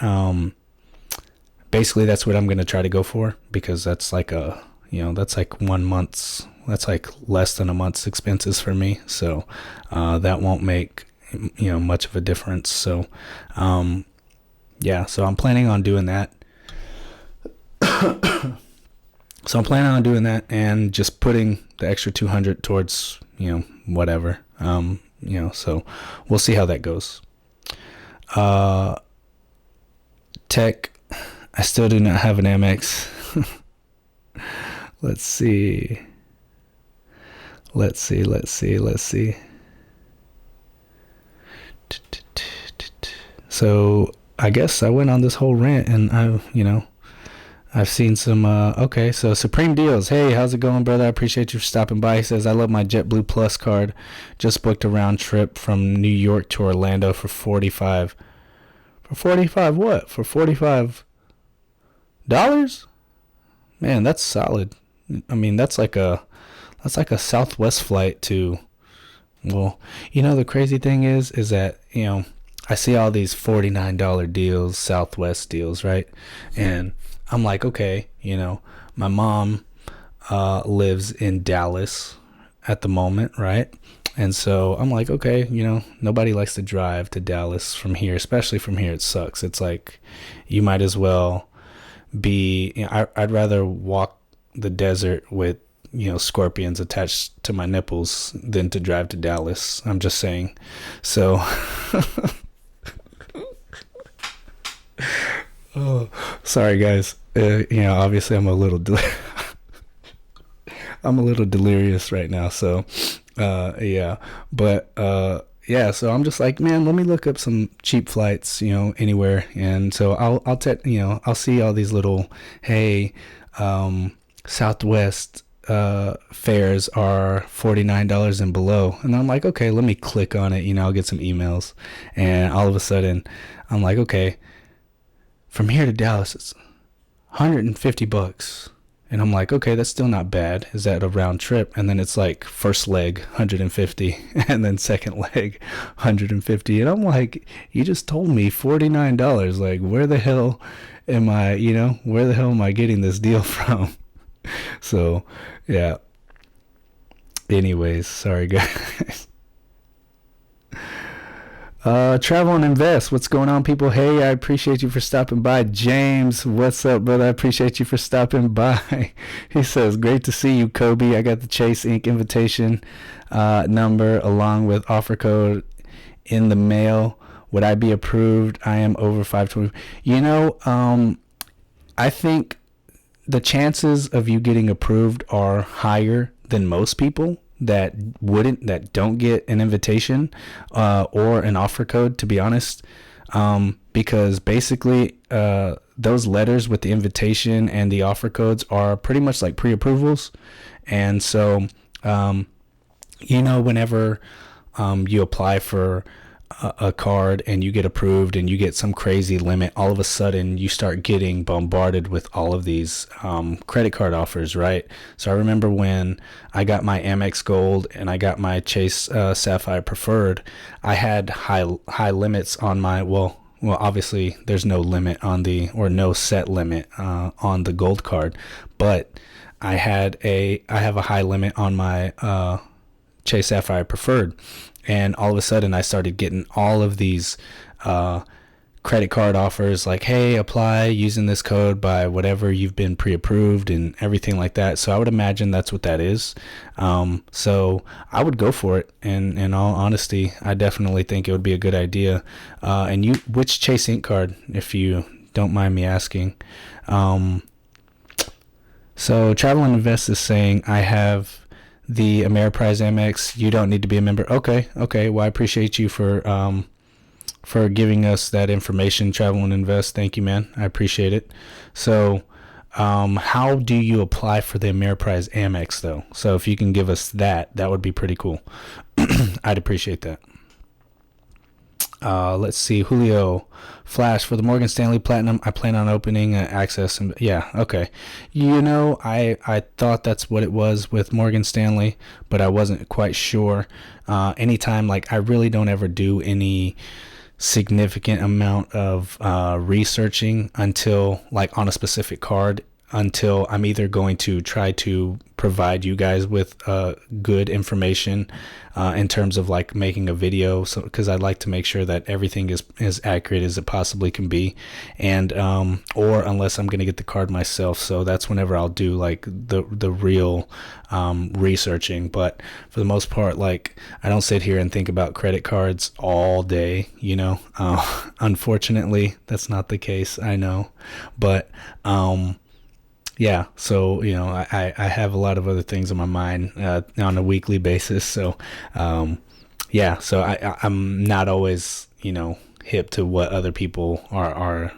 basically that's what I'm going to try to go for, because that's like that's like 1 month's, that's like less than a month's expenses for me. So that won't make much of a difference. So yeah, so I'm planning on doing that. So I'm planning on doing that, and just putting the extra 200 towards, whatever. So we'll see how that goes. Tech, I still do not have an Amex. Let's see. Let's see. So I guess I went on this whole rant, and I've seen some. Okay, so Supreme Deals. Hey, how's it going, brother? I appreciate you for stopping by. He says, I love my JetBlue Plus card. Just booked a round trip from New York to Orlando for 45. For 45 what? For $45? Man, that's solid. I mean, that's like a Southwest flight to. Well, the crazy thing is that I see all these $49 deals, Southwest deals, right? And I'm like, okay, my mom lives in Dallas at the moment, right? And so I'm like, okay, nobody likes to drive to Dallas from here, especially from here. It sucks. It's like you might as well be. I'd rather walk the desert with scorpions attached to my nipples than to drive to Dallas. I'm just saying. So. Oh, sorry guys. Obviously I'm a little I'm a little delirious right now. So, yeah, but yeah. So I'm just like, man, let me look up some cheap flights, anywhere. And so I'll see all these little, hey, Southwest fares are $49 and below, and I'm like, okay, let me click on it. I'll get some emails, and all of a sudden, I'm like, okay. From here to Dallas, it's $150. And I'm like, okay, that's still not bad. Is that a round trip? And then it's like first leg, 150, and then second leg, 150. And I'm like, you just told me $49. Like, where the hell am I getting this deal from? So, yeah. Anyways, sorry, guys. Travel and invest. What's going on, people? Hey, I appreciate you for stopping by. James, what's up, brother? I appreciate you for stopping by. He says, great to see you, Kobe. I got the Chase Inc. invitation number along with offer code in the mail. Would I be approved? I am over 520. I think the chances of you getting approved are higher than most people that don't get an invitation or an offer code, to be honest, because basically those letters with the invitation and the offer codes are pretty much like pre-approvals. And so whenever you apply for a card and you get approved and you get some crazy limit, all of a sudden you start getting bombarded with all of these credit card offers, right? So I remember when I got my Amex Gold and I got my Chase Sapphire Preferred, I had high limits on my, well, obviously there's no limit on no set limit on the Gold card, but I have a high limit on my Chase Sapphire Preferred. And all of a sudden I started getting all of these credit card offers like, hey, apply using this code by whatever you've been pre-approved and everything like that. So I would imagine that's what that is. So I would go for it. And in all honesty, I definitely think it would be a good idea. And which Chase Inc. card, if you don't mind me asking? So Travel and Invest is saying, I have the Ameriprise Amex. You don't need to be a member. Okay. Well, I appreciate you for giving us that information, Travel and Invest. Thank you, man. I appreciate it. So, how do you apply for the Ameriprise Amex, though? So if you can give us that would be pretty cool. I'd appreciate that. Let's see, Julio Flash, for the Morgan Stanley Platinum, I plan on opening access. And yeah, okay. I thought that's what it was with Morgan Stanley, but I wasn't quite sure. Anytime, like, I really don't ever do any significant amount of researching until, like, on a specific card, until I'm either going to try to provide you guys with good information in terms of like making a video, so because I'd like to make sure that everything is as accurate as it possibly can be, and or unless I'm gonna get the card myself, so that's whenever I'll do like the real researching. But for the most part, like, I don't sit here and think about credit cards all day, unfortunately that's not the case, I know, but yeah, so I have a lot of other things on my mind on a weekly basis. So yeah, so I'm not always hip to what other people are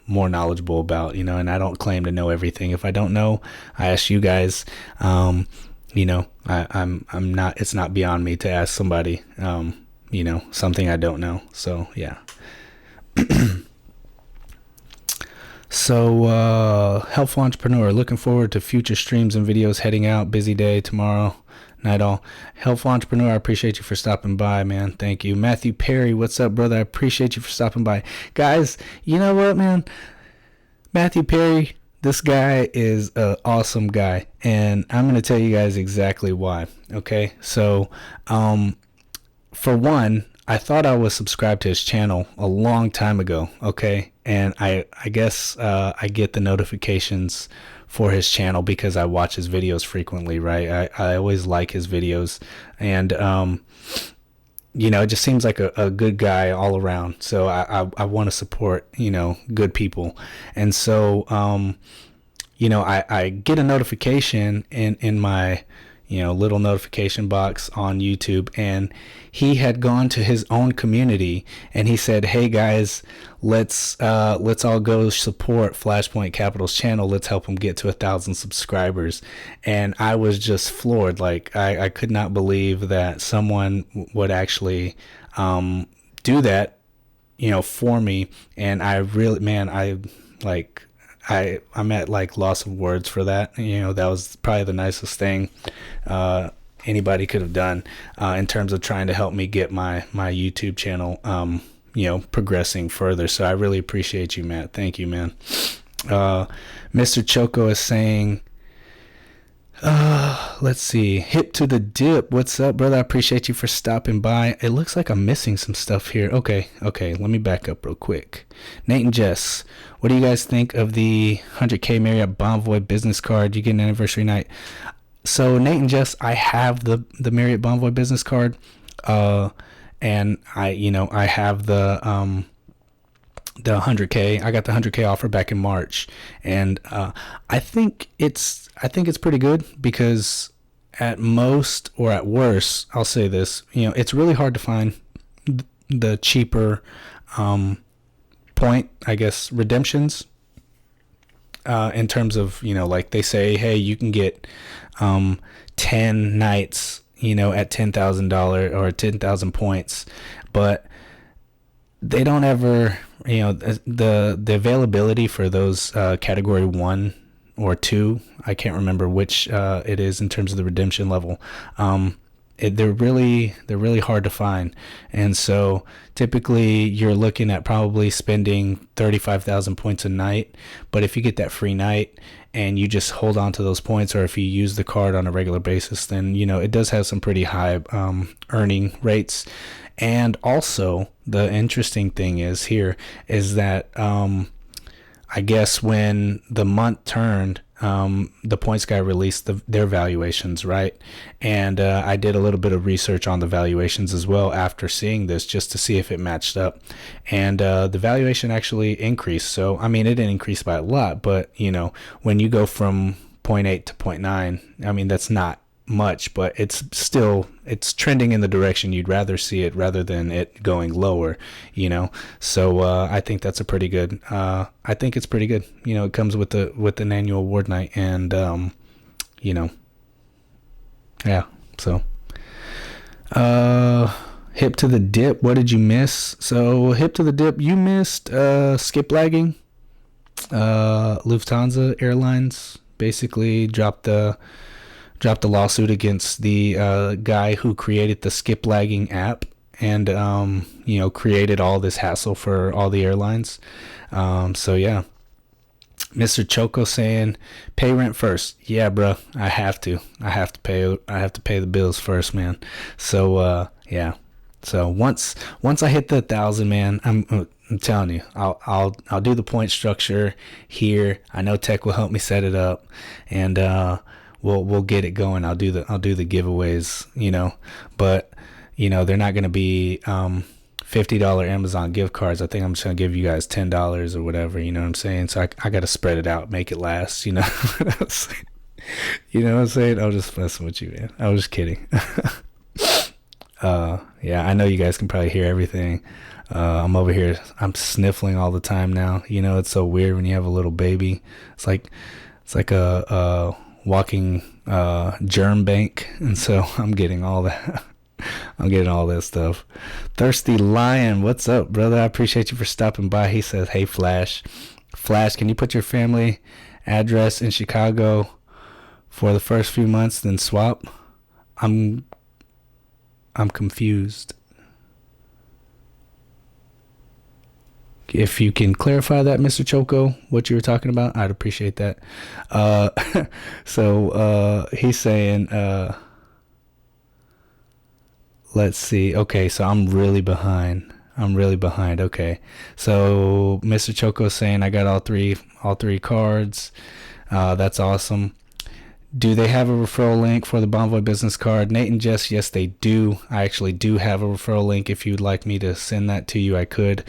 more knowledgeable about, and I don't claim to know everything. If I don't know, I ask you guys. I'm not. It's not beyond me to ask somebody. Something I don't know. So yeah. So, helpful entrepreneur, looking forward to future streams and videos. Heading out, busy day tomorrow. Night all. Helpful entrepreneur, I appreciate you for stopping by, man. Thank you. Matthew Perry, what's up, brother? I appreciate you for stopping by. Guys, you know what, man? Matthew Perry, this guy is an awesome guy, and I'm going to tell you guys exactly why. Okay, so for one, I thought I was subscribed to his channel a long time ago. Okay, and I guess I get the notifications for his channel because I watch his videos frequently, right? I always like his videos, and it just seems like a good guy all around. So I want to support good people, and so I get a notification in my little notification box on YouTube, and he had gone to his own community and he said, "Hey guys, let's all go support Flashpoint Capital's channel. Let's help him get to 1,000 subscribers." And I was just floored. Like I could not believe that someone would actually do that, for me. And I really, man, I'm at like loss of words for that. That was probably the nicest thing anybody could have done in terms of trying to help me get my YouTube channel progressing further. So I really appreciate you, Matt. Thank you, man. Mr. Choco is saying, let's see, hip to the dip. What's up, brother? I appreciate you for stopping by. It looks like I'm missing some stuff here. Okay, let me back up real quick. Nate and Jess, what do you guys think of the 100K Marriott Bonvoy business card? You get an anniversary night. So Nate and Jess, I have the Marriott Bonvoy business card, and I have the 100K. I got the 100K offer back in March, and I think it's pretty good because at most or at worst, I'll say this, it's really hard to find the cheaper point, I guess, redemptions in terms of, like they say, hey, you can get 10 nights, at $10,000 or 10,000 points, but they don't ever, the availability for those category 1 or 2, I can't remember which it is in terms of the redemption level. They're really hard to find, and so typically you're looking at probably spending 35,000 points a night. But if you get that free night and you just hold on to those points, or if you use the card on a regular basis, then it does have some pretty high earning rates. And also the interesting thing is that I guess when the month turned, the points guy released their valuations, right? And I did a little bit of research on the valuations as well after seeing this, just to see if it matched up. And the valuation actually increased. So I mean, it didn't increase by a lot, but when you go from 0.8 to 0.9, I mean, that's not much, but it's trending in the direction you'd rather see it, rather than it going lower, so I think that's a pretty good, I think it's pretty good. It comes with an annual award night, and yeah, so hip to the dip, what did you miss? So hip to the dip, you missed Skiplagging. Lufthansa Airlines basically dropped the lawsuit against the guy who created the Skiplagging app, and created all this hassle for all the airlines. So yeah. Mr. Choco saying, pay rent first. Yeah, bro, I have to pay the bills first, man. So yeah. So once I hit the 1,000, man, I'm telling you, I'll do the point structure here. I know Tech will help me set it up, and we'll get it going. I'll do the giveaways, but they're not going to be $50 Amazon gift cards. I think I'm just gonna give you guys $10 or whatever. You know what I'm saying? So I got to spread it out, make it last. You know what I'm saying? You know what I'm saying? I was just messing with you, man. I was just kidding. Yeah, I know you guys can probably hear everything. I'm over here. I'm sniffling all the time now. You know, it's so weird when you have a little baby. It's like a walking germ bank, and so I'm getting all that. I'm getting all that stuff. Thirsty Lion, what's up, brother? I appreciate you for stopping by. He says, "Hey, Flash, can you put your family address in Chicago for the first few months, then swap?" I'm confused. If you can clarify that, Mr. Choco, what you were talking about, I'd appreciate that. So he's saying, let's see. Okay, so I'm really behind. Okay, so Mr. Choco's saying I got all three cards. That's awesome. Do they have a referral link for the Bonvoy business card? Nate and Jess, yes, they do. I actually do have a referral link. If you'd like me to send that to you, I could.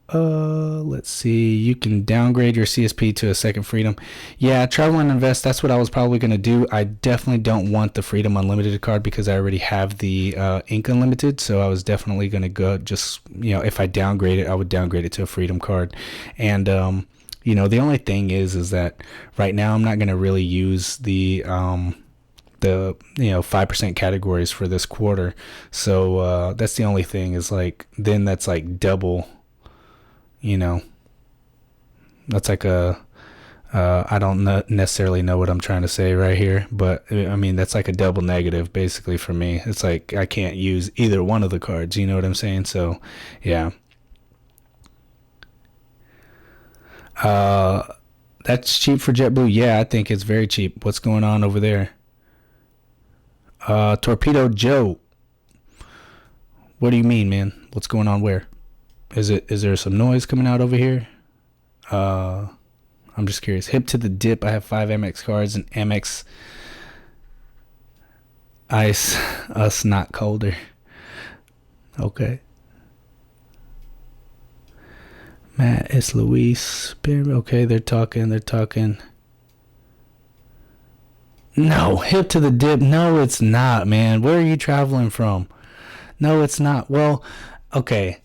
Let's see. You can downgrade your CSP to a second Freedom. Yeah, Travel and Invest, that's what I was probably going to do. I definitely don't want the Freedom Unlimited card because I already have the Ink Unlimited. So I was definitely going to go just, if I downgrade it, I would downgrade it to a Freedom card. And, the only thing is that right now I'm not going to really use the 5% categories for this quarter. So that's the only thing is then that's double, that's I don't necessarily know what I'm trying to say right here, but I mean, that's a double negative basically for me. It's I can't use either one of the cards. You know what I'm saying? So yeah. That's cheap for JetBlue. Yeah, I think it's very cheap. What's going on over there? Torpedo Joe. What do you mean, man? What's going on where? Is there some noise coming out over here? I'm just curious. Hip to the dip. I have 5 Amex cards and Amex Ice us not colder. Okay. Matt, it's Luis. Okay, they're talking. No, hip to the dip. No, it's not, man. Where are you traveling from? No, it's not. Well, okay,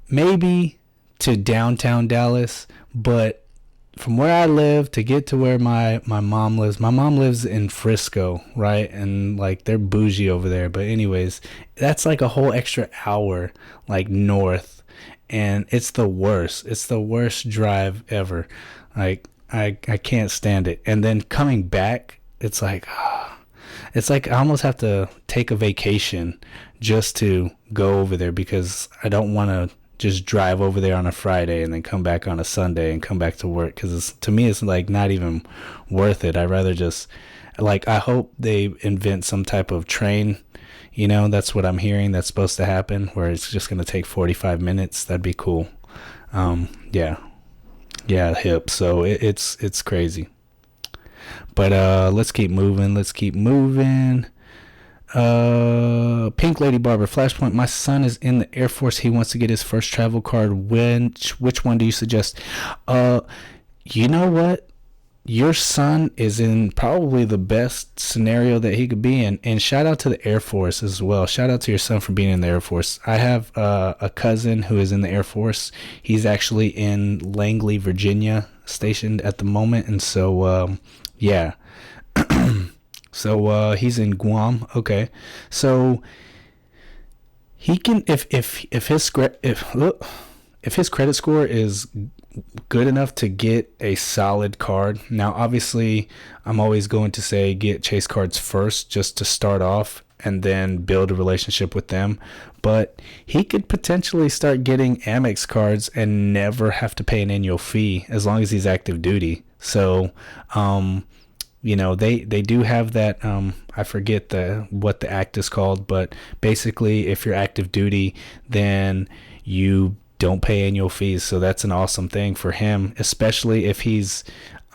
maybe to downtown Dallas, but from where I live to get to where my mom lives in Frisco, right? And they're bougie over there. But anyways, that's a whole extra hour north. And it's the worst drive ever. I can't stand it. And then coming back, it's I almost have to take a vacation just to go over there because I don't want to just drive over there on a Friday and then come back on a Sunday and come back to work because to me it's not even worth it. I'd rather just I hope they invent some type of train. That's what I'm hearing that's supposed to happen, where it's just going to take 45 minutes. That'd be cool. Yeah, hip. So it's crazy. But let's keep moving. Pink Lady Barber, Flashpoint. My son is in the Air Force. He wants to get his first travel card. Which one do you suggest? You know what? Your son is in probably the best scenario that he could be in. And shout out to the Air Force as well. Shout out to your son for being in the Air Force. I have a cousin who is in the Air Force. He's actually in Langley, Virginia, stationed at the moment. And so, yeah. So he's in Guam. Okay. So he can, if his credit score is good enough to get a solid card. Now, obviously, I'm always going to say get Chase cards first just to start off and then build a relationship with them. But he could potentially start getting Amex cards and never have to pay an annual fee as long as he's active duty. So, they do have that. I forget what the act is called, but basically, if you're active duty, then you don't pay annual fees. So that's an awesome thing for him, especially if he's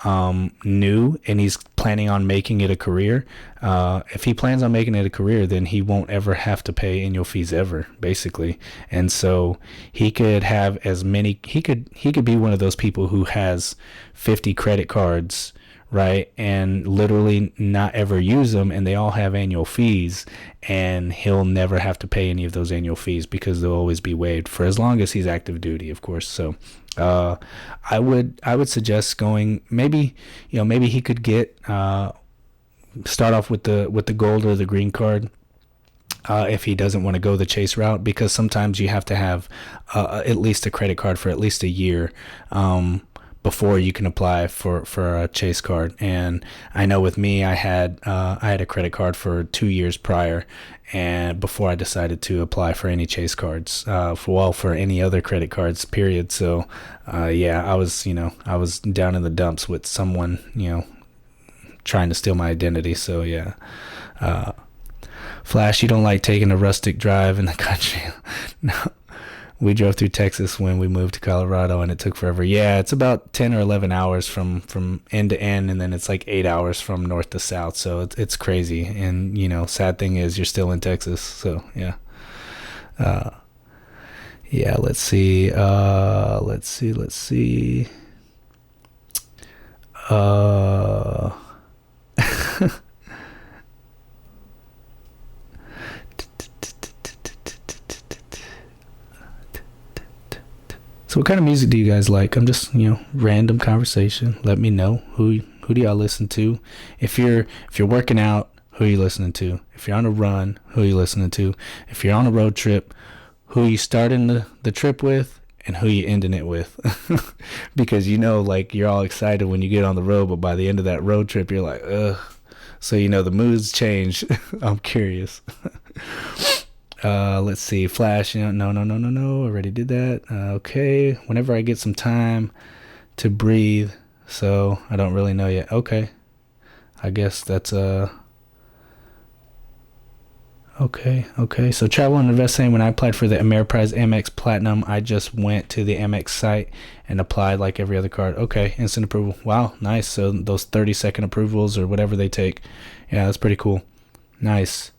new and he's planning on making it a career, if he plans on making it a career, then he won't ever have to pay annual fees ever, basically. And so he could have as many, he could be one of those people who has 50 credit cards, right, and literally not ever use them, and they all have annual fees, and he'll never have to pay any of those annual fees because they'll always be waived for as long as he's active duty, of course. So I would suggest going, maybe, maybe he could get start off with the gold or the green card, if he doesn't want to go the Chase route, because sometimes you have to have at least a credit card for at least a year before you can apply for a Chase card. And I know with me, I had a credit card for 2 years prior, and before I decided to apply for any Chase cards, for any other credit cards, period. So yeah, I was down in the dumps with someone, trying to steal my identity. So yeah. Flash, you don't like taking a rustic drive in the country? No. We drove through Texas when we moved to Colorado, and it took forever. Yeah, it's about 10 or 11 hours from end to end, and then it's like 8 hours from north to south. So it's crazy. And, sad thing is you're still in Texas. So, yeah. Yeah, let's see. Let's see. So what kind of music do you guys like? I'm just, random conversation. Let me know who do y'all listen to? If you're working out, who are you listening to? If you're on a run, who are you listening to? If you're on a road trip, who are you starting the trip with and who are you ending it with? Because you're all excited when you get on the road, but by the end of that road trip you're like, ugh. So the moods change. I'm curious. Let's see. Flash, no. Already did that. Okay. Whenever I get some time to breathe, so I don't really know yet. Okay. I guess that's okay. So Travel and Invest saying, when I applied for the Ameriprise Amex Platinum, I just went to the Amex site and applied like every other card. Okay. Instant approval. Wow. Nice. So those 30-second approvals or whatever they take. Yeah, that's pretty cool. Nice.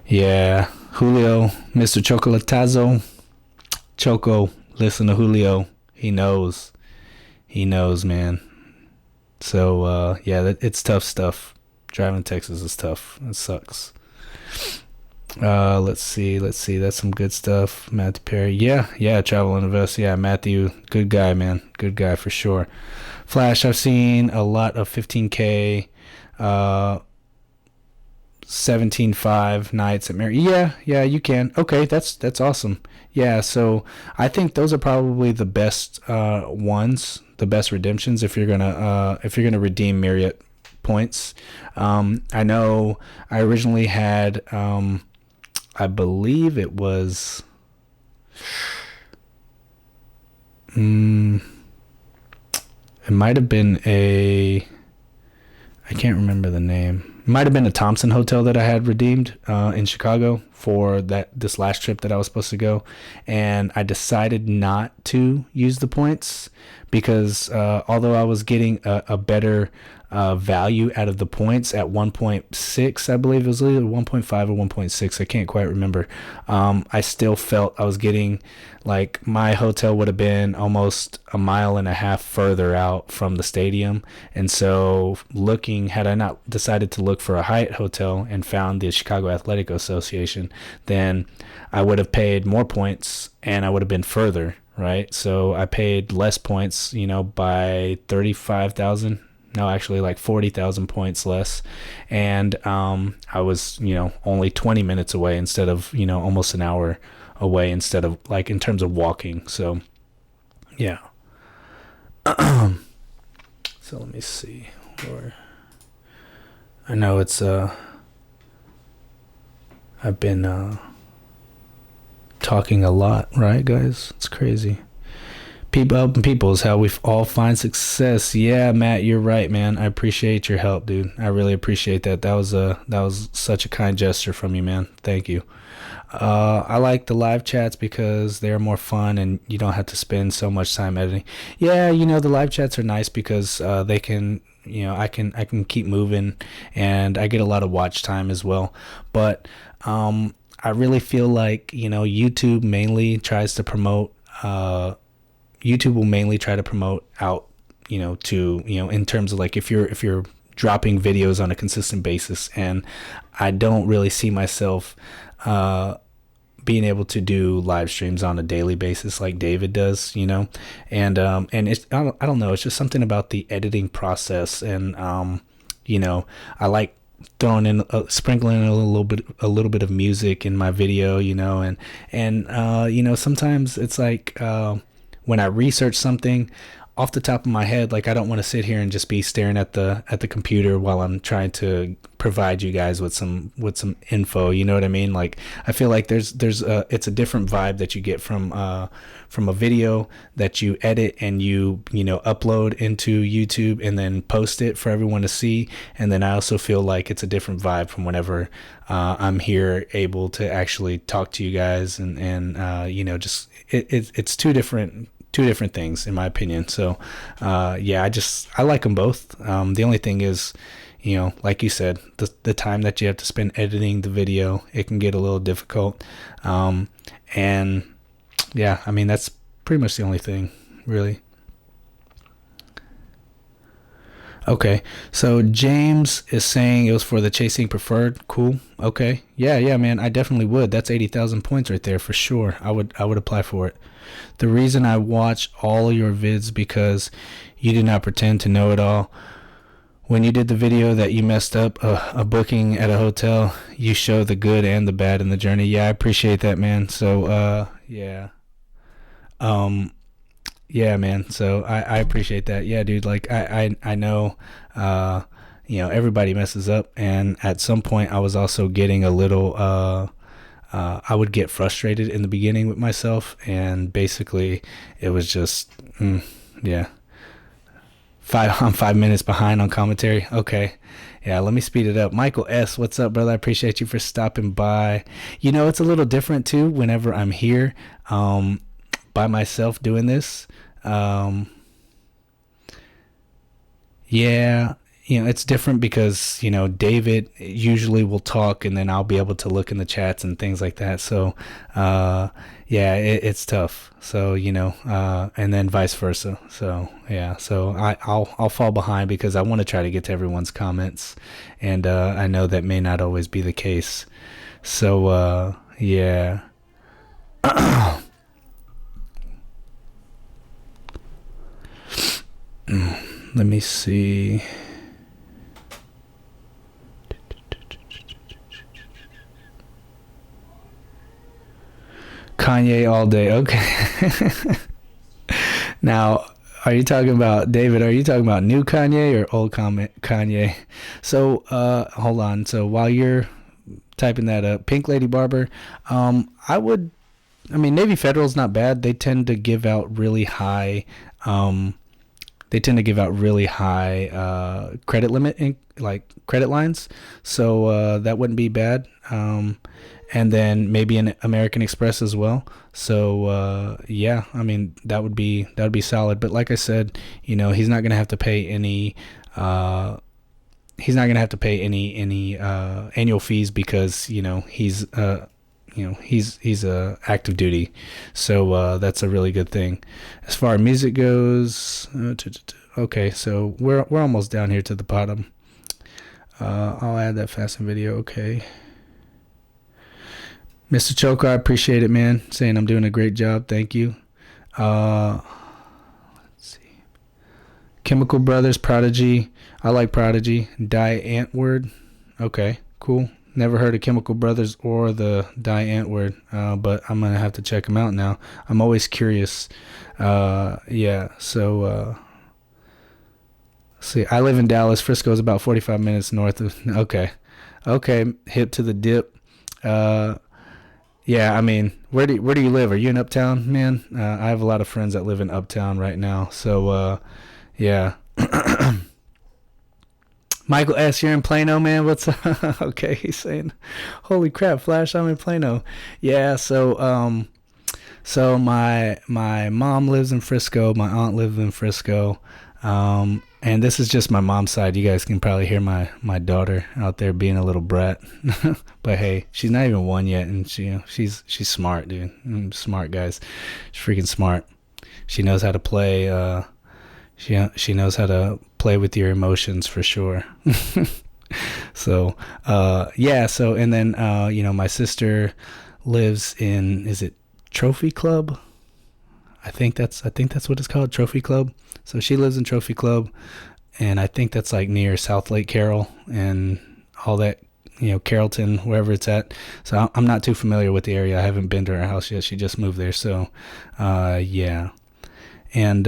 Yeah, Julio, Mr. Chocolatazo. Choco, listen to Julio. He knows, man. So, yeah, it's tough stuff. Driving Texas is tough. It sucks. Let's see. That's some good stuff. Matthew Perry. Yeah, Travel and Invest. Yeah, Matthew, good guy, man. Good guy for sure. Flash, I've seen a lot of 15K, 17.5 nights at Mary. Yeah, you can. Okay, that's awesome. Yeah, so I think those are probably the best ones, the best redemptions if you're gonna redeem Marriott points. I know I originally had, I believe it was, it might have been I can't remember the name. It might have been a Thompson hotel that I had redeemed in Chicago for this last trip that I was supposed to go, and I decided not to use the points because although I was getting a better value out of the points at 1.6, I believe it was either 1.5 or 1.6, I can't quite remember. I still felt I was getting, like, my hotel would have been almost a mile and a half further out from the stadium, and so had I not decided to look for a Hyatt hotel and found the Chicago Athletic Association, then I would have paid more points and I would have been further, right? So I paid less points, by 35,000. No, actually like 40,000 points less. And I was, only 20 minutes away instead of, almost an hour away instead of, like, in terms of walking. So, yeah. So let me see. I know it's, I've been talking a lot, right, guys? It's crazy. People helping people is how we all find success. Yeah, Matt, you're right, man. I appreciate your help, dude. I really appreciate that. That was such a kind gesture from you, man. Thank you. I like the live chats because they're more fun and you don't have to spend so much time editing. Yeah, the live chats are nice because they can, I can keep moving and I get a lot of watch time as well. But I really feel like, YouTube mainly tries to promote YouTube will mainly try to promote out, to, in terms of like if you're dropping videos on a consistent basis, and I don't really see myself being able to do live streams on a daily basis like David does, and it's I don't know, it's just something about the editing process, and I like throwing in sprinkling in a little bit of music in my video, and sometimes it's like when I research something off the top of my head, like I don't want to sit here and just be staring at the computer while I'm trying to provide you guys with some info. You know what I mean? Like I feel like it's a different vibe that you get from a video that you edit and you upload into YouTube and then post it for everyone to see. And then I also feel like it's a different vibe from whenever I'm here able to actually talk to you guys, and just it's two different things in my opinion. So yeah, I like them both. The only thing is, like you said, the time that you have to spend editing the video, it can get a little difficult. And yeah, I mean, that's pretty much the only thing really. Okay, so James is saying it was for the Chasing Preferred. Cool. Okay. Yeah, man. I definitely would. That's 80,000 points right there for sure. I would apply for it. The reason I watch all your vids because you do not pretend to know it all. When you did the video that you messed up a booking at a hotel, you show the good and the bad in the journey. Yeah, I appreciate that, man. So yeah. Yeah, man. So I appreciate that. Yeah, dude. Like I know, everybody messes up, and at some point I was also getting a little. I would get frustrated in the beginning with myself, and basically it was just, yeah. I'm 5 minutes behind on commentary. Okay. Yeah, let me speed it up. Michael S., what's up, brother? I appreciate you for stopping by. It's a little different too whenever I'm here by myself doing this. Yeah, it's different because, David usually will talk and then I'll be able to look in the chats and things like that. So, yeah, it's tough. So, and then vice versa. So, yeah, so I'll fall behind because I want to try to get to everyone's comments, and I know that may not always be the case. So, yeah. Let me see. Kanye all day. Okay. Now, are you talking about, David, are you talking about new Kanye or old Kanye? So, hold on. So while you're typing that up, Pink Lady Barber, I mean, Navy Federal's not bad. They tend to give out really high, credit limit, like credit lines. So, that wouldn't be bad. And then maybe an American Express as well. So yeah, I mean that would be solid. But like I said, he's not gonna have to pay any. He's not gonna have to pay any annual fees because he's he's active duty. So that's a really good thing. As far as music goes, okay, so we're almost down here to the bottom. I'll add that fasten video. Okay. Mr. Choker, I appreciate it, man. Saying I'm doing a great job. Thank you. Let's see. Chemical Brothers, Prodigy. I like Prodigy. Die Antwoord. Okay, cool. Never heard of Chemical Brothers or the Die Antwoord, but I'm going to have to check them out now. I'm always curious. Yeah, so... see, I live in Dallas. Frisco is about 45 minutes north of... Okay, hip to the dip. Yeah, I mean, where do you live? Are you in Uptown, man? I have a lot of friends that live in Uptown right now. So yeah. Michael S, you're in Plano, man. What's up? Okay, he's saying, "Holy crap, Flash, I'm in Plano." Yeah, so my mom lives in Frisco, my aunt lives in Frisco. And this is just my mom's side. You guys can probably hear my daughter out there being a little brat. But hey, she's not even one yet, and she's smart, dude. Smart, guys. She's freaking smart. She knows how to play. She knows how to play with your emotions for sure. So yeah. So and then my sister lives in, is it Trophy Club? I think that's what it's called, Trophy Club. So she lives in Trophy Club, and I think that's like near South Lake Carroll and all that, Carrollton, wherever it's at. So I'm not too familiar with the area. I haven't been to her house yet. She just moved there. So yeah. And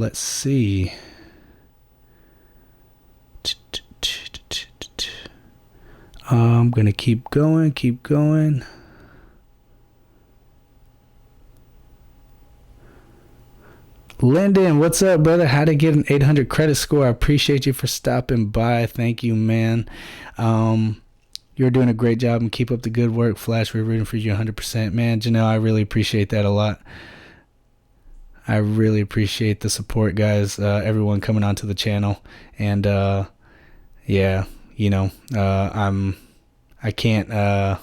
let's see. I'm gonna keep going. Lyndon, what's up, brother? How to get an 800 credit score? I appreciate you for stopping by. Thank you, man. You're doing a great job, and keep up the good work. Flash, we're rooting for you 100%. Man, Janelle, I really appreciate that a lot. I really appreciate the support, guys. Everyone coming onto the channel. And yeah, I can't,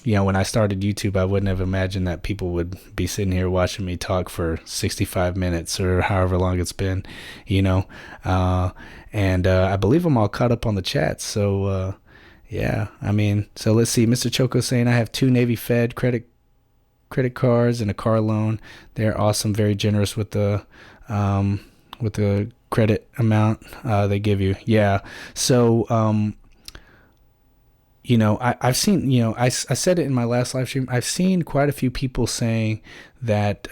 when I started YouTube, I wouldn't have imagined that people would be sitting here watching me talk for 65 minutes or however long it's been, and I believe I'm all caught up on the chat. So, yeah, I mean, so let's see. Mr. Choco saying I have 2 Navy Fed credit cards and a car loan. They're awesome, very generous with the credit amount they give you. Yeah. So, I've seen, I said it in my last live stream. I've seen quite a few people saying that,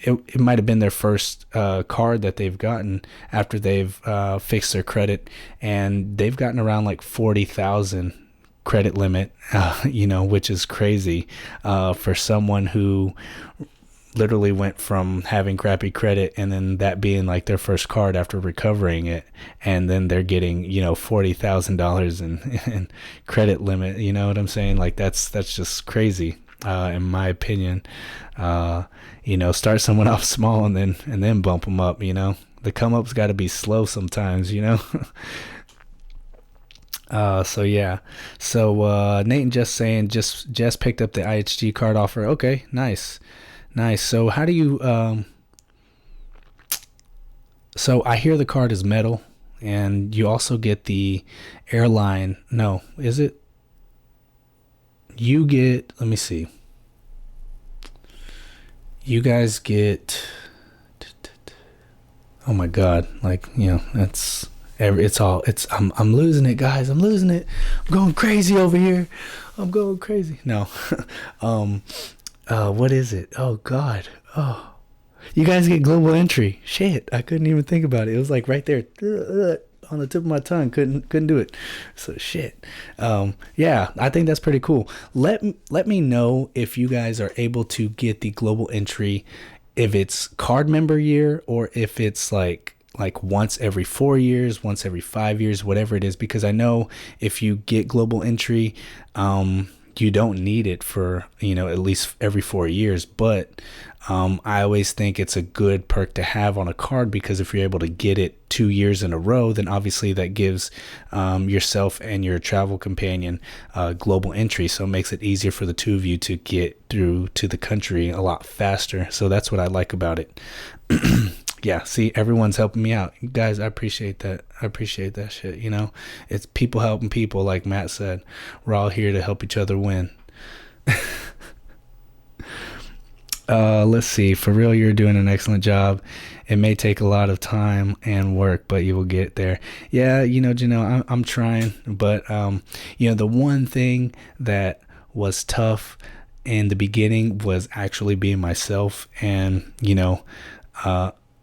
it might have been their first card that they've gotten after they've fixed their credit, and they've gotten around like 40,000 credit limit, which is crazy for someone who literally went from having crappy credit and then that being like their first card after recovering it, and then they're getting $40,000 in credit limit. You know what I'm saying? Like that's just crazy in my opinion. Start someone off small and then bump them up. The come up's got to be slow sometimes. So yeah. So Nate and just saying just picked up the IHG card offer. Okay, nice. So how do you so I hear the card is metal, and you also get the airline. No, is it? You get, let me see. You guys get, oh my God, I'm losing it, guys. I'm losing it. I'm going crazy over here. I'm going crazy. No. What is it? Oh God. Oh, you guys get global entry. Shit, I couldn't even think about it. It was like right there on the tip of my tongue. Couldn't do it. So shit. Yeah, I think that's pretty cool. Let me know if you guys are able to get the global entry, if it's card member year or if it's like once every 4 years, once every 5 years, whatever it is, because I know if you get global entry, you don't need it for, at least every 4 years. But I always think it's a good perk to have on a card, because if you're able to get it 2 years in a row, then obviously that gives yourself and your travel companion global entry. So it makes it easier for the two of you to get through to the country a lot faster. So that's what I like about it. Yeah, see, everyone's helping me out. Guys, I appreciate that. I appreciate that shit, It's people helping people, like Matt said. We're all here to help each other win. Let's see. For real, you're doing an excellent job. It may take a lot of time and work, but you will get there. Yeah, Janelle, I'm trying. But, the one thing that was tough in the beginning was actually being myself. And,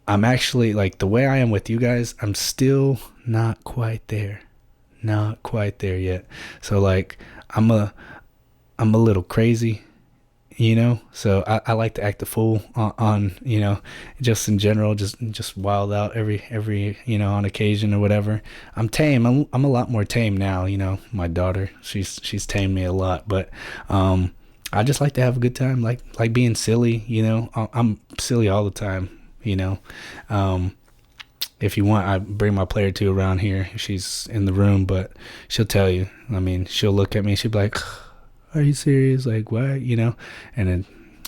I'm actually, like, the way I am with you guys, I'm still not quite there. Not quite there yet. So, like, I'm I'm a little crazy, so I like to act a fool on just in general, just wild out every on occasion or whatever. I'm tame. I'm a lot more tame now. My daughter, she's tamed me a lot, but I just like to have a good time, like being silly. I'm silly all the time. If you want, I bring my player two around here. She's in the room, but she'll tell you. I mean, she'll look at me. She'll be like, "Are you serious? Like, why?" And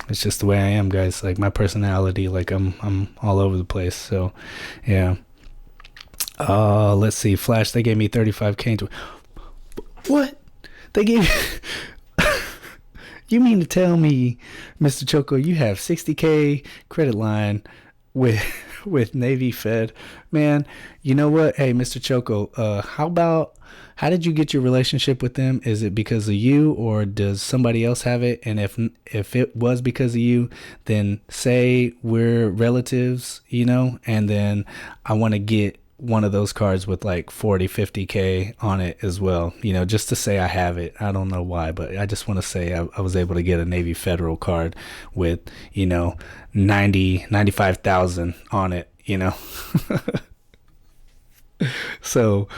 it's just the way I am, guys. Like my personality, like I'm all over the place. So, yeah. Let's see. Flash. They gave me 35K. What? They gave. You mean to tell me, Mr. Choco, you have 60K credit line with Navy Fed? Man, you know what? Hey, Mr. Choco, how did you get your relationship with them? Is it because of you, or does somebody else have it? And if it was because of you, then say we're relatives, and then I want to get one of those cards with like 40-50K on it as well, just to say I have it. I don't know why, but I just want to say I was able to get a Navy Federal card with 95,000 on it. So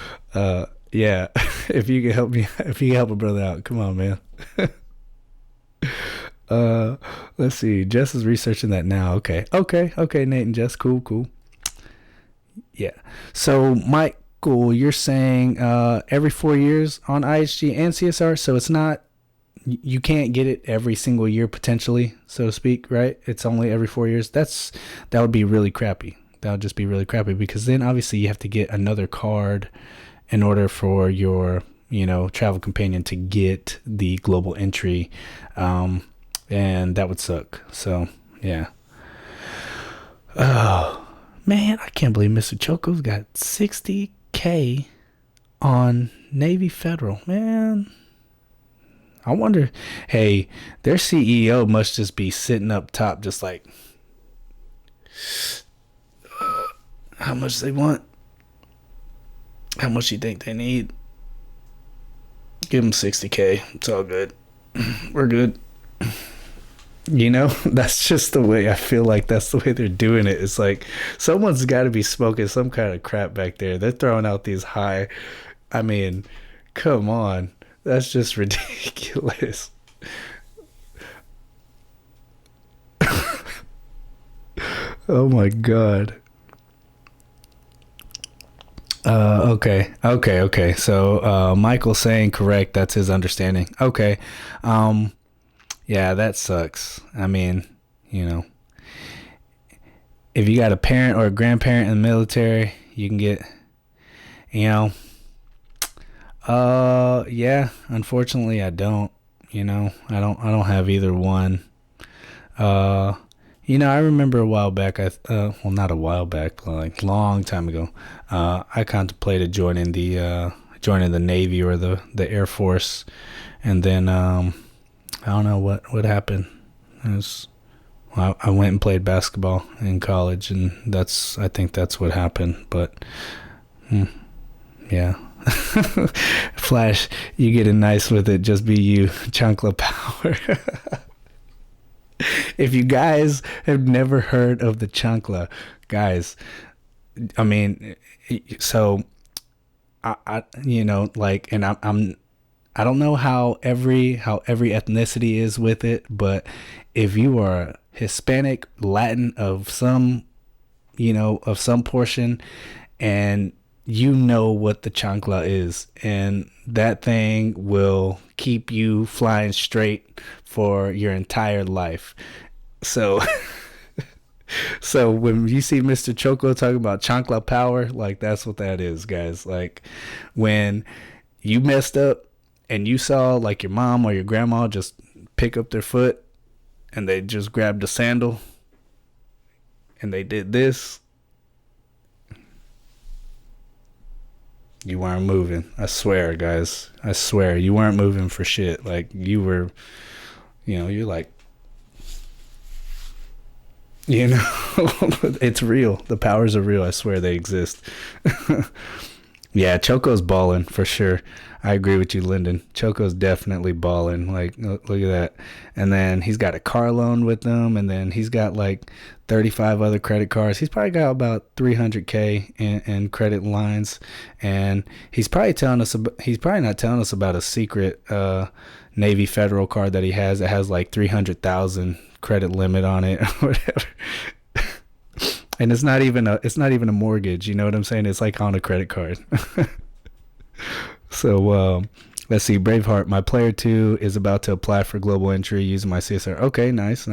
yeah. If you can help a brother out, come on, man. Let's see, Jess is researching that now. Okay, Nate and Jess, cool. Yeah. So Michael, you're saying every 4 years on IHG and CSR, so it's not, you can't get it every single year potentially, so to speak, right? It's only every 4 years. That would be really crappy. That would just be really crappy, because then obviously you have to get another card in order for your travel companion to get the global entry, and that would suck. So yeah. Oh man, I can't believe Mr. Choco's got 60K on Navy Federal. Man, I wonder, hey, their CEO must just be sitting up top just like, how much they want, how much you think they need. Give them 60K. It's all good. We're good. That's just the way I feel like that's the way they're doing it. It's like someone's got to be smoking some kind of crap back there. They're throwing out these high. I mean, come on. That's just ridiculous. Oh my God. Okay. So, Michael's saying correct. That's his understanding. Okay. Yeah, that sucks. I mean, if you got a parent or a grandparent in the military, you can get, yeah, unfortunately I don't, I don't have either one. I remember a while back, well, not a while back, but like long time ago, I contemplated joining the Navy or the Air Force, and then, I don't know what happened. I went and played basketball in college, and I think that's what happened. But yeah. Flash, you get in nice with it. Just be you. Chancla power. If you guys have never heard of the chancla, guys, I mean, so I like, and I don't know how every ethnicity is with it, but if you are Hispanic, Latin of some portion, and what the chancla is, and that thing will keep you flying straight for your entire life. So so when you see Mr. Choco talking about chancla power, like that's what that is, guys. Like when you messed up and you saw like your mom or your grandma just pick up their foot and they just grabbed a sandal and they did this, you weren't moving. I swear, guys. I swear. You weren't moving for shit. Like, you were, you're like, it's real. The powers are real. I swear they exist. Yeah, Choco's balling for sure. I agree with you, Lyndon. Choco's definitely balling. Like, look at that. And then he's got a car loan with them, and then he's got like 35 other credit cards. He's probably got about 300K in credit lines, and he's probably telling us. He's probably not telling us about a secret Navy Federal card that he has that has like 300,000 credit limit on it or whatever. And it's not even a mortgage. You know what I'm saying? It's like on a credit card. So let's see. Braveheart. My player 2 is about to apply for global entry using my CSR. Okay, nice.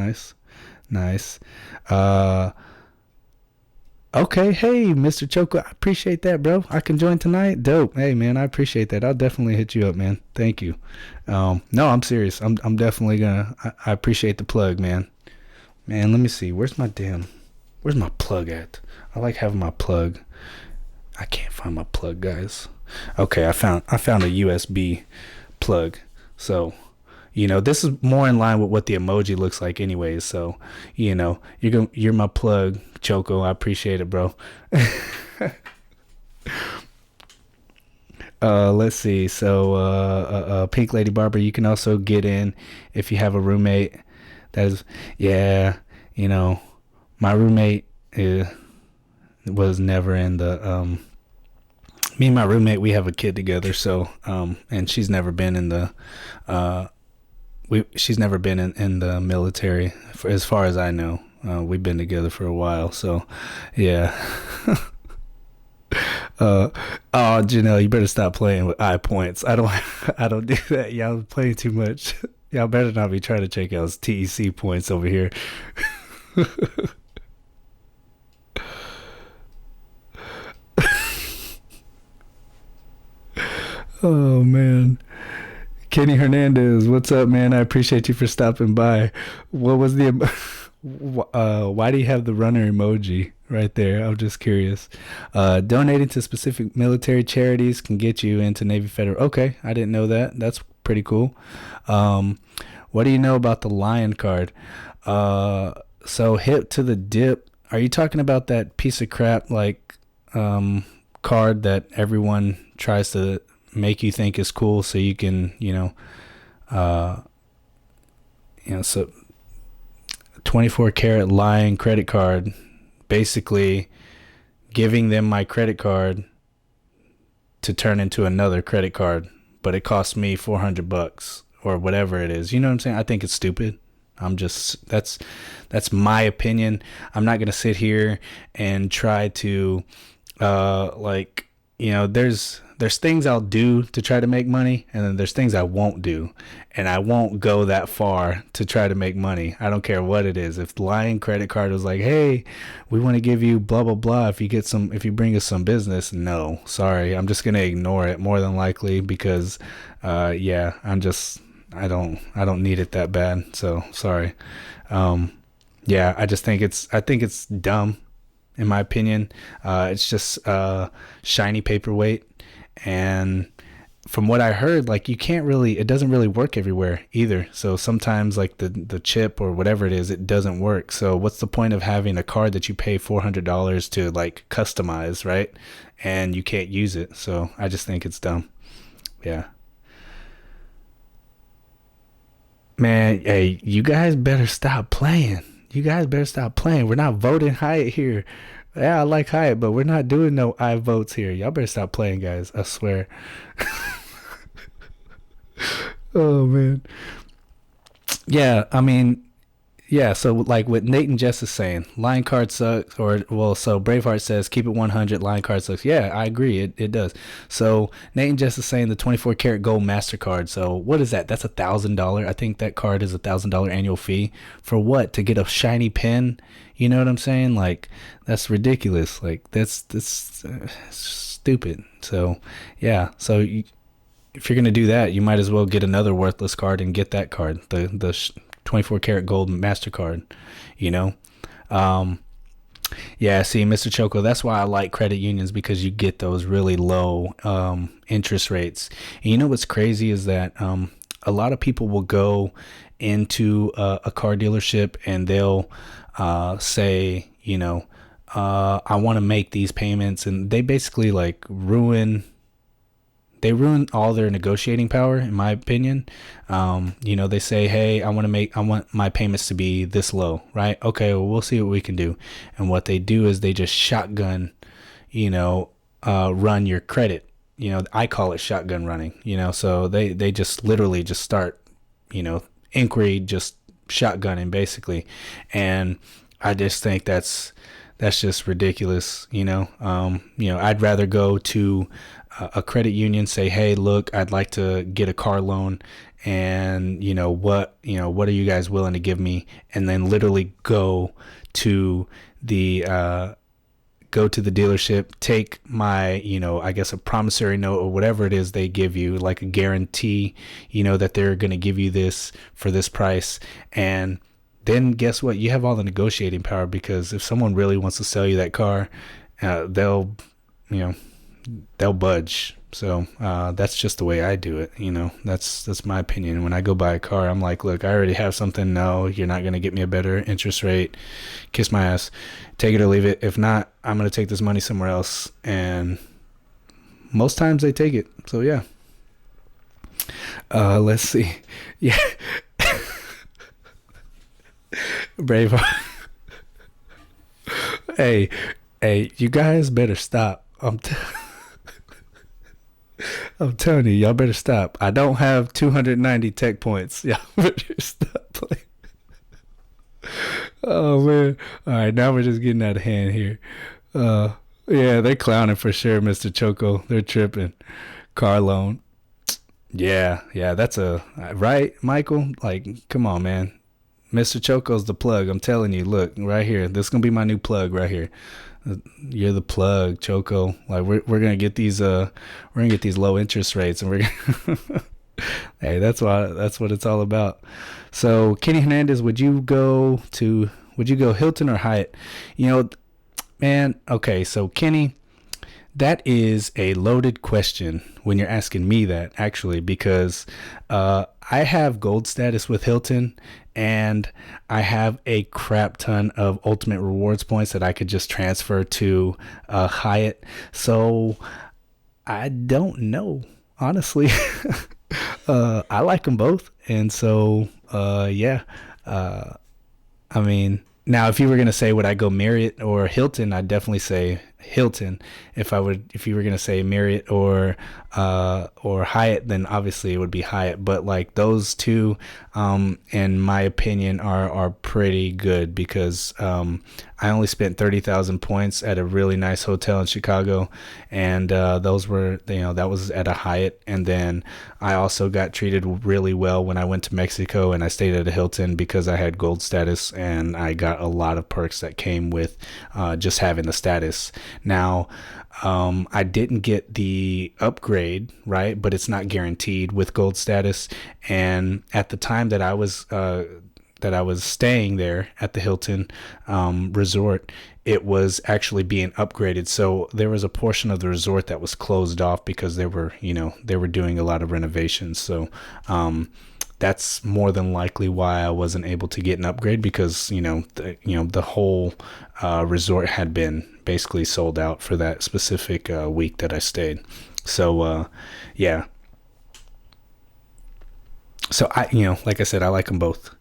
Okay, hey, Mr. Choco, I appreciate that, bro. I can join tonight. Dope. Hey, man, I appreciate that. I'll definitely hit you up, man. Thank you. No, I'm serious. I'm definitely gonna. I appreciate the plug, man. Man, let me see. Where's my plug at? I like having my plug. I can't find my plug, guys. Okay, I found a USB plug. So, this is more in line with what the emoji looks like anyways. So, you're my plug, Choco. I appreciate it, bro. Let's see. So, Pink Lady Barber, you can also get in if you have a roommate. That is, yeah, my roommate was never in the me and my roommate, we have a kid together, so and she's never been in the she's never been in the military as far as I know. We've been together for a while, so yeah. Oh, Janelle, you better stop playing with eye points. I don't do that. Y'all playing too much. Y'all better not be trying to check out TEC points over here. Oh man. Kenny Hernandez, what's up, man? I appreciate you for stopping by. What was the why do you have the runner emoji right there? I'm just curious. Donating to specific military charities can get you into Navy Federal. Okay, I didn't know that. That's pretty cool. What do you know about the Lion card? So hip to the dip. Are you talking about that piece of crap like card that everyone tries to make you think is cool so you can, so 24 karat Lion credit card, basically giving them my credit card to turn into another credit card, but it costs me $400 or whatever it is. You know what I'm saying? I think it's stupid. That's my opinion. I'm not going to sit here and try to, there's things I'll do to try to make money, and then there's things I won't do, and I won't go that far to try to make money. I don't care what it is. If the Lion credit card was like, hey, we want to give you blah blah blah if you bring us some business, no, sorry, I'm just gonna ignore it more than likely because I don't need it that bad. So sorry. I think it's dumb in my opinion. It's just shiny paperweight. And from what I heard, like it doesn't really work everywhere either. So sometimes like the chip or whatever it is, it doesn't work. So what's the point of having a card that you pay $400 to like customize, right? And you can't use it. So I just think it's dumb. Yeah. Man, hey, you guys better stop playing. We're not voting Hyatt here. Yeah, I like Hyatt, but we're not doing no I votes here. Y'all better stop playing, guys. I swear. Oh, man. Yeah, I mean, yeah, so like what Nate and Jess is saying, line card sucks, so Braveheart says, keep it 100, line card sucks. Yeah, I agree, it does. So Nate and Jess is saying the 24 karat gold MasterCard, so what is that? That's $1,000. I think that card is $1,000 annual fee. For what? To get a shiny pin? You know what I'm saying? Like, that's ridiculous. Like, that's stupid. So, yeah, if you're going to do that, you might as well get another worthless card and get that card, the 24 karat gold MasterCard, yeah, see, Mr. Choco, that's why I like credit unions, because you get those really low interest rates. And you know what's crazy is that a lot of people will go into a car dealership and they'll say, I want to make these payments, and they basically like ruin they ruin all their negotiating power, in my opinion. They say, hey, I want my payments to be this low, right? Okay, well, we'll see what we can do. And what they do is they just shotgun, run your credit. I call it shotgun running, so they just literally just start, inquiry, just shotgunning basically. And I just think that's just ridiculous. I'd rather go to a credit union, say, hey, look, I'd like to get a car loan, and what are you guys willing to give me? And then literally go to the dealership, take my, I guess a promissory note or whatever it is they give you, like a guarantee, that they're going to give you this for this price. And then guess what? You have all the negotiating power, because if someone really wants to sell you that car, they'll budge. So that's just the way I do it. That's my opinion. When I go buy a car, I'm like, look, I already have something. No, you're not going to get me a better interest rate. Kiss my ass. Take it or leave it. If not, I'm going to take this money somewhere else. And most times they take it. So yeah. Let's see. Yeah. Brave. Hey, you guys better stop. I'm telling you, y'all better stop. I don't have 290 tech points. Y'all better stop playing. Oh man. All right, now we're just getting out of hand here. Yeah, they're clowning for sure, Mr. Choco. They're tripping. Car loan. Yeah, that's right, Michael? Like, come on, man. Mr. Choco's the plug. I'm telling you, look, right here. This is going to be my new plug right here. You're the plug, Choco. Like, we're going to get these low interest rates, and we're gonna hey, that's what it's all about. So, Kenny Hernandez, would you go Hilton or Hyatt? Man, okay, so Kenny, that is a loaded question when you're asking me that, actually, because I have gold status with Hilton, and I have a crap ton of ultimate rewards points that I could just transfer to Hyatt. So I don't know, honestly. I like them both, and so yeah. I mean, now if you were gonna say would I go Marriott or Hilton, I'd definitely say Hilton. If you were gonna say Marriott or Hyatt, then obviously it would be Hyatt. But like those two, in my opinion, are pretty good, because I only spent 30,000 points at a really nice hotel in Chicago, and those were, that was at a Hyatt. And then I also got treated really well when I went to Mexico, and I stayed at a Hilton because I had gold status, and I got a lot of perks that came with just having the status. Now, I didn't get the upgrade, right? But it's not guaranteed with gold status. And at the time that I was staying there at the Hilton resort, it was actually being upgraded. So there was a portion of the resort that was closed off because they were doing a lot of renovations. So that's more than likely why I wasn't able to get an upgrade, because the whole resort had been basically sold out for that specific week that I stayed. So yeah. So I, like I said, I like them both.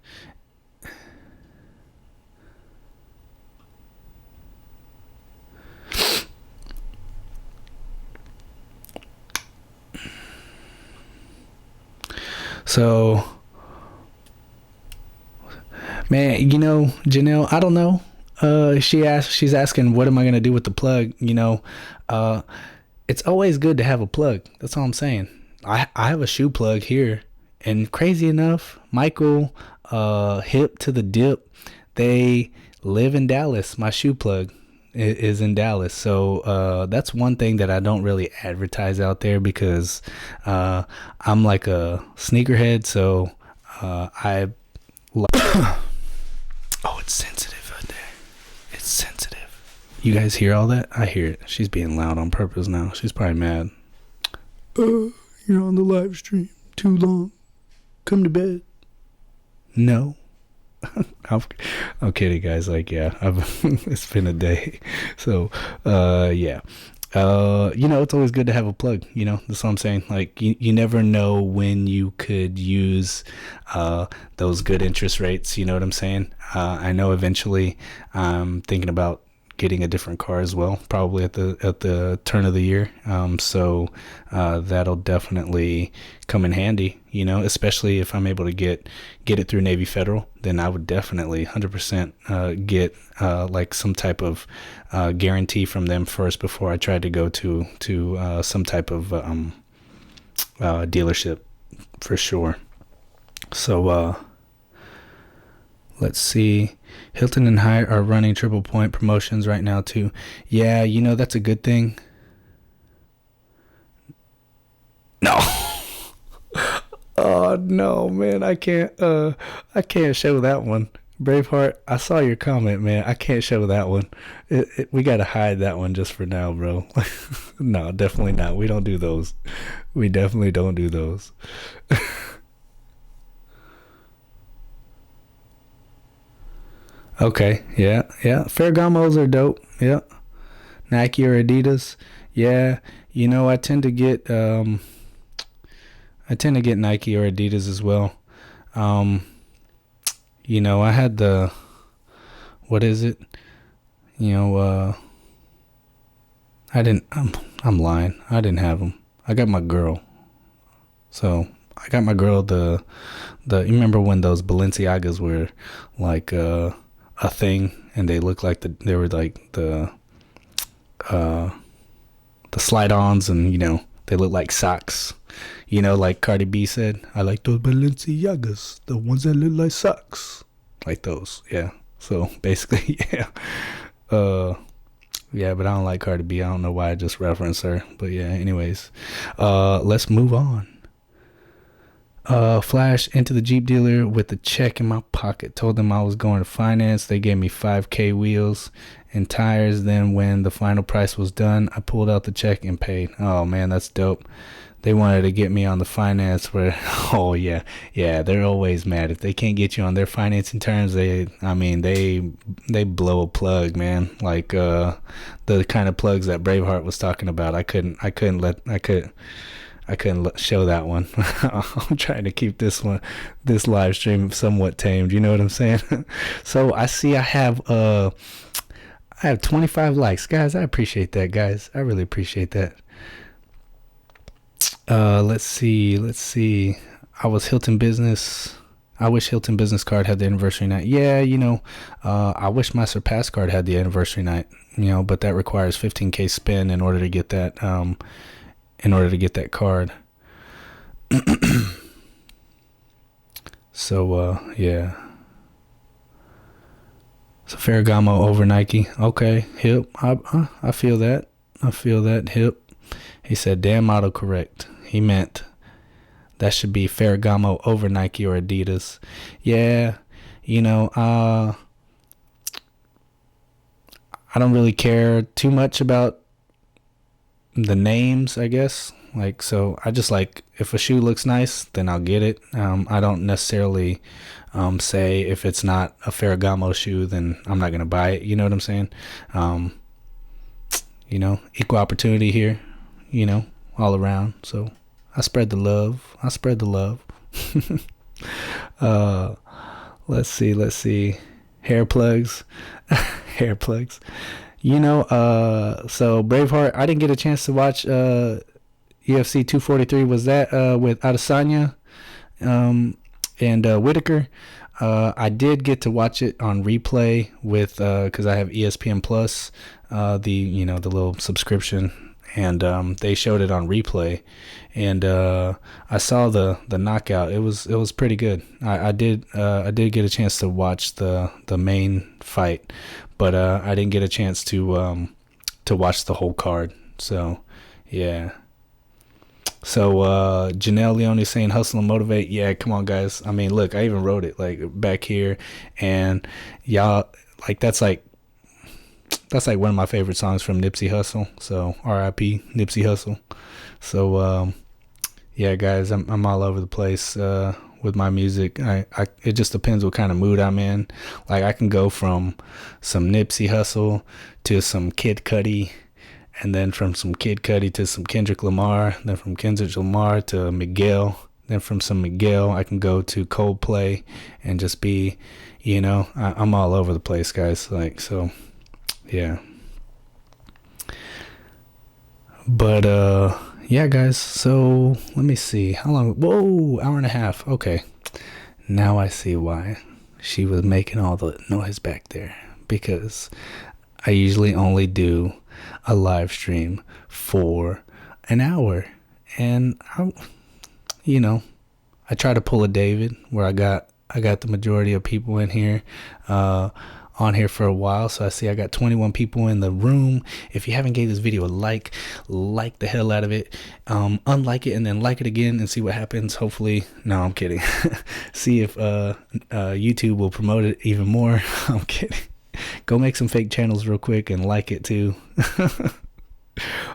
So, man, Janelle, I don't know. She's asking, what am I going to do with the plug? It's always good to have a plug. That's all I'm saying. I have a shoe plug here, and crazy enough, Michael, Hip to the Dip, they live in Dallas. My shoe plug is in Dallas. So that's one thing that I don't really advertise out there, because I'm like a sneakerhead. So I oh, it's sensitive out there. It's sensitive. You guys hear all that? I hear it. She's being loud on purpose now. She's probably mad. You're on the live stream too long. Come to bed. No. I'm kidding, guys. Like, yeah, it's been a day. So, yeah. It's always good to have a plug. That's what I'm saying. Like, you never know when you could use those good interest rates. You know what I'm saying? I know eventually I'm thinking about getting a different car as well, probably at the turn of the year. So that'll definitely come in handy. Especially if I'm able to get it through Navy Federal, then I would definitely 100% get like some type of guarantee from them first before I tried to go to some type of dealership for sure. So let's see. Hilton and Hyatt are running triple point promotions right now too. Yeah, that's a good thing. No. Oh no, man, I can't show that one. Braveheart, I saw your comment, man. I can't show that one. We gotta hide that one just for now, bro. No, definitely not. We don't do those. We definitely don't do those. Okay, yeah, yeah. Ferragamos are dope. Yeah. Nike or Adidas. Yeah, I tend to get Nike or Adidas as well. Um, I had the what is it? You know, I didn't. I'm lying. I didn't have them. I got my girl. So I got my girl the. You remember when those Balenciagas were like a thing, and they looked like they were like uh the slide-ons, and they look like socks. Like Cardi B said, I like those Balenciagas, the ones that look like socks, like those. Yeah. So basically, yeah. Uh, yeah, but I don't like Cardi B. I don't know why I just referenced her, but yeah. Anyways, let's move on. Flash into the Jeep dealer with a check in my pocket. Told them I was going to finance. They gave me 5K wheels and tires. Then when the final price was done, I pulled out the check and paid. Oh man, that's dope. They wanted to get me on the finance where, oh yeah, yeah, they're always mad if they can't get you on their financing terms. They blow a plug, man. Like the kind of plugs that Braveheart was talking about. I couldn't show that one. I'm trying to keep this live stream somewhat tamed. You know what I'm saying? So I have 25 likes, guys. I appreciate that, guys. I really appreciate that. Let's see. I was Hilton Business. I wish Hilton Business card had the anniversary night. Yeah, I wish my Surpass card had the anniversary night. But that requires 15K spin in order to get that. Card. So yeah. So Ferragamo over Nike. Okay, hip. I feel that. Hip. He said, "Damn autocorrect." He meant that should be Ferragamo over Nike or Adidas. Yeah, I don't really care too much about the names, I guess. Like, so I just like, if a shoe looks nice, then I'll get it. I don't necessarily say if it's not a Ferragamo shoe, then I'm not gonna buy it. You know what I'm saying? Um, Equal opportunity here. All around. So I spread the love. uh, let's see. Hair plugs. Hair plugs. So Braveheart, I didn't get a chance to watch UFC 243. Was that with Adesanya and Whitaker? I did get to watch it on replay with because I have ESPN Plus, the little subscription, and they showed it on replay, and I saw the knockout. It was pretty good. I did get a chance to watch the main fight, but I didn't get a chance to watch the whole card. So yeah. So Janelle Leone saying hustle and motivate. Yeah, come on guys. I mean, look, I even wrote it like back here, and y'all, like that's like one of my favorite songs from Nipsey Hussle. So R.I.P. Nipsey Hussle. So yeah, guys, I'm all over the place with my music. It just depends what kind of mood I'm in. Like, I can go from some Nipsey Hussle to some Kid Cudi, and then from some Kid Cudi to some Kendrick Lamar, then from Kendrick Lamar to Miguel, then from some Miguel I can go to Coldplay and just be, I'm all over the place, guys. Like, so yeah. But yeah, guys, so let me see how long. Whoa, hour and a half. Okay, now I see why she was making all the noise back there, because I usually only do a live stream for an hour, and I try to pull a David where I got the majority of people in here on here for a while. So I see I got 21 people in the room. If you haven't gave this video a like the hell out of it, unlike it and then like it again and see what happens. Hopefully, no, I'm kidding. See if YouTube will promote it even more. I'm kidding. Go make some fake channels real quick and like it too.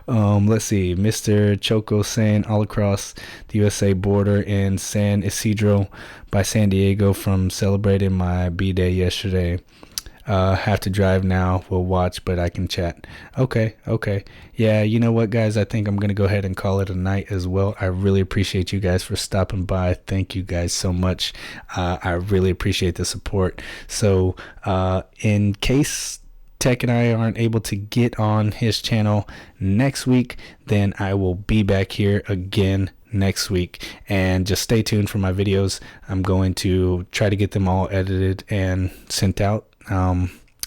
Let's see, Mr. Choco saying all across the USA border in San Isidro by San Diego from celebrating my B-Day yesterday. Have to drive now. We'll watch, but I can chat. Okay. Yeah, you know what, guys? I think I'm going to go ahead and call it a night as well. I really appreciate you guys for stopping by. Thank you guys so much. I really appreciate the support. So in case Tech and I aren't able to get on his channel next week, then I will be back here again next week, and just stay tuned for my videos. I'm going to try to get them all edited and sent out.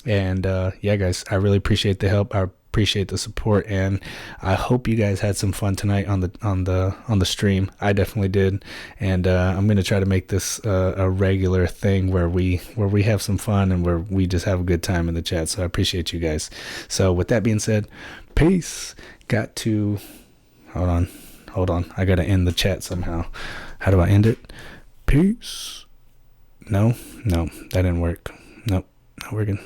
Yeah, guys, I really appreciate the help. I appreciate the support, and I hope you guys had some fun tonight on the stream. I definitely did, and I'm gonna try to make this a regular thing where we have some fun and where we just have a good time in the chat. So I appreciate you guys. So with that being said, peace. Hold on, I gotta end the chat somehow. How do I end it? Peace. No, that didn't work. Nope, not working.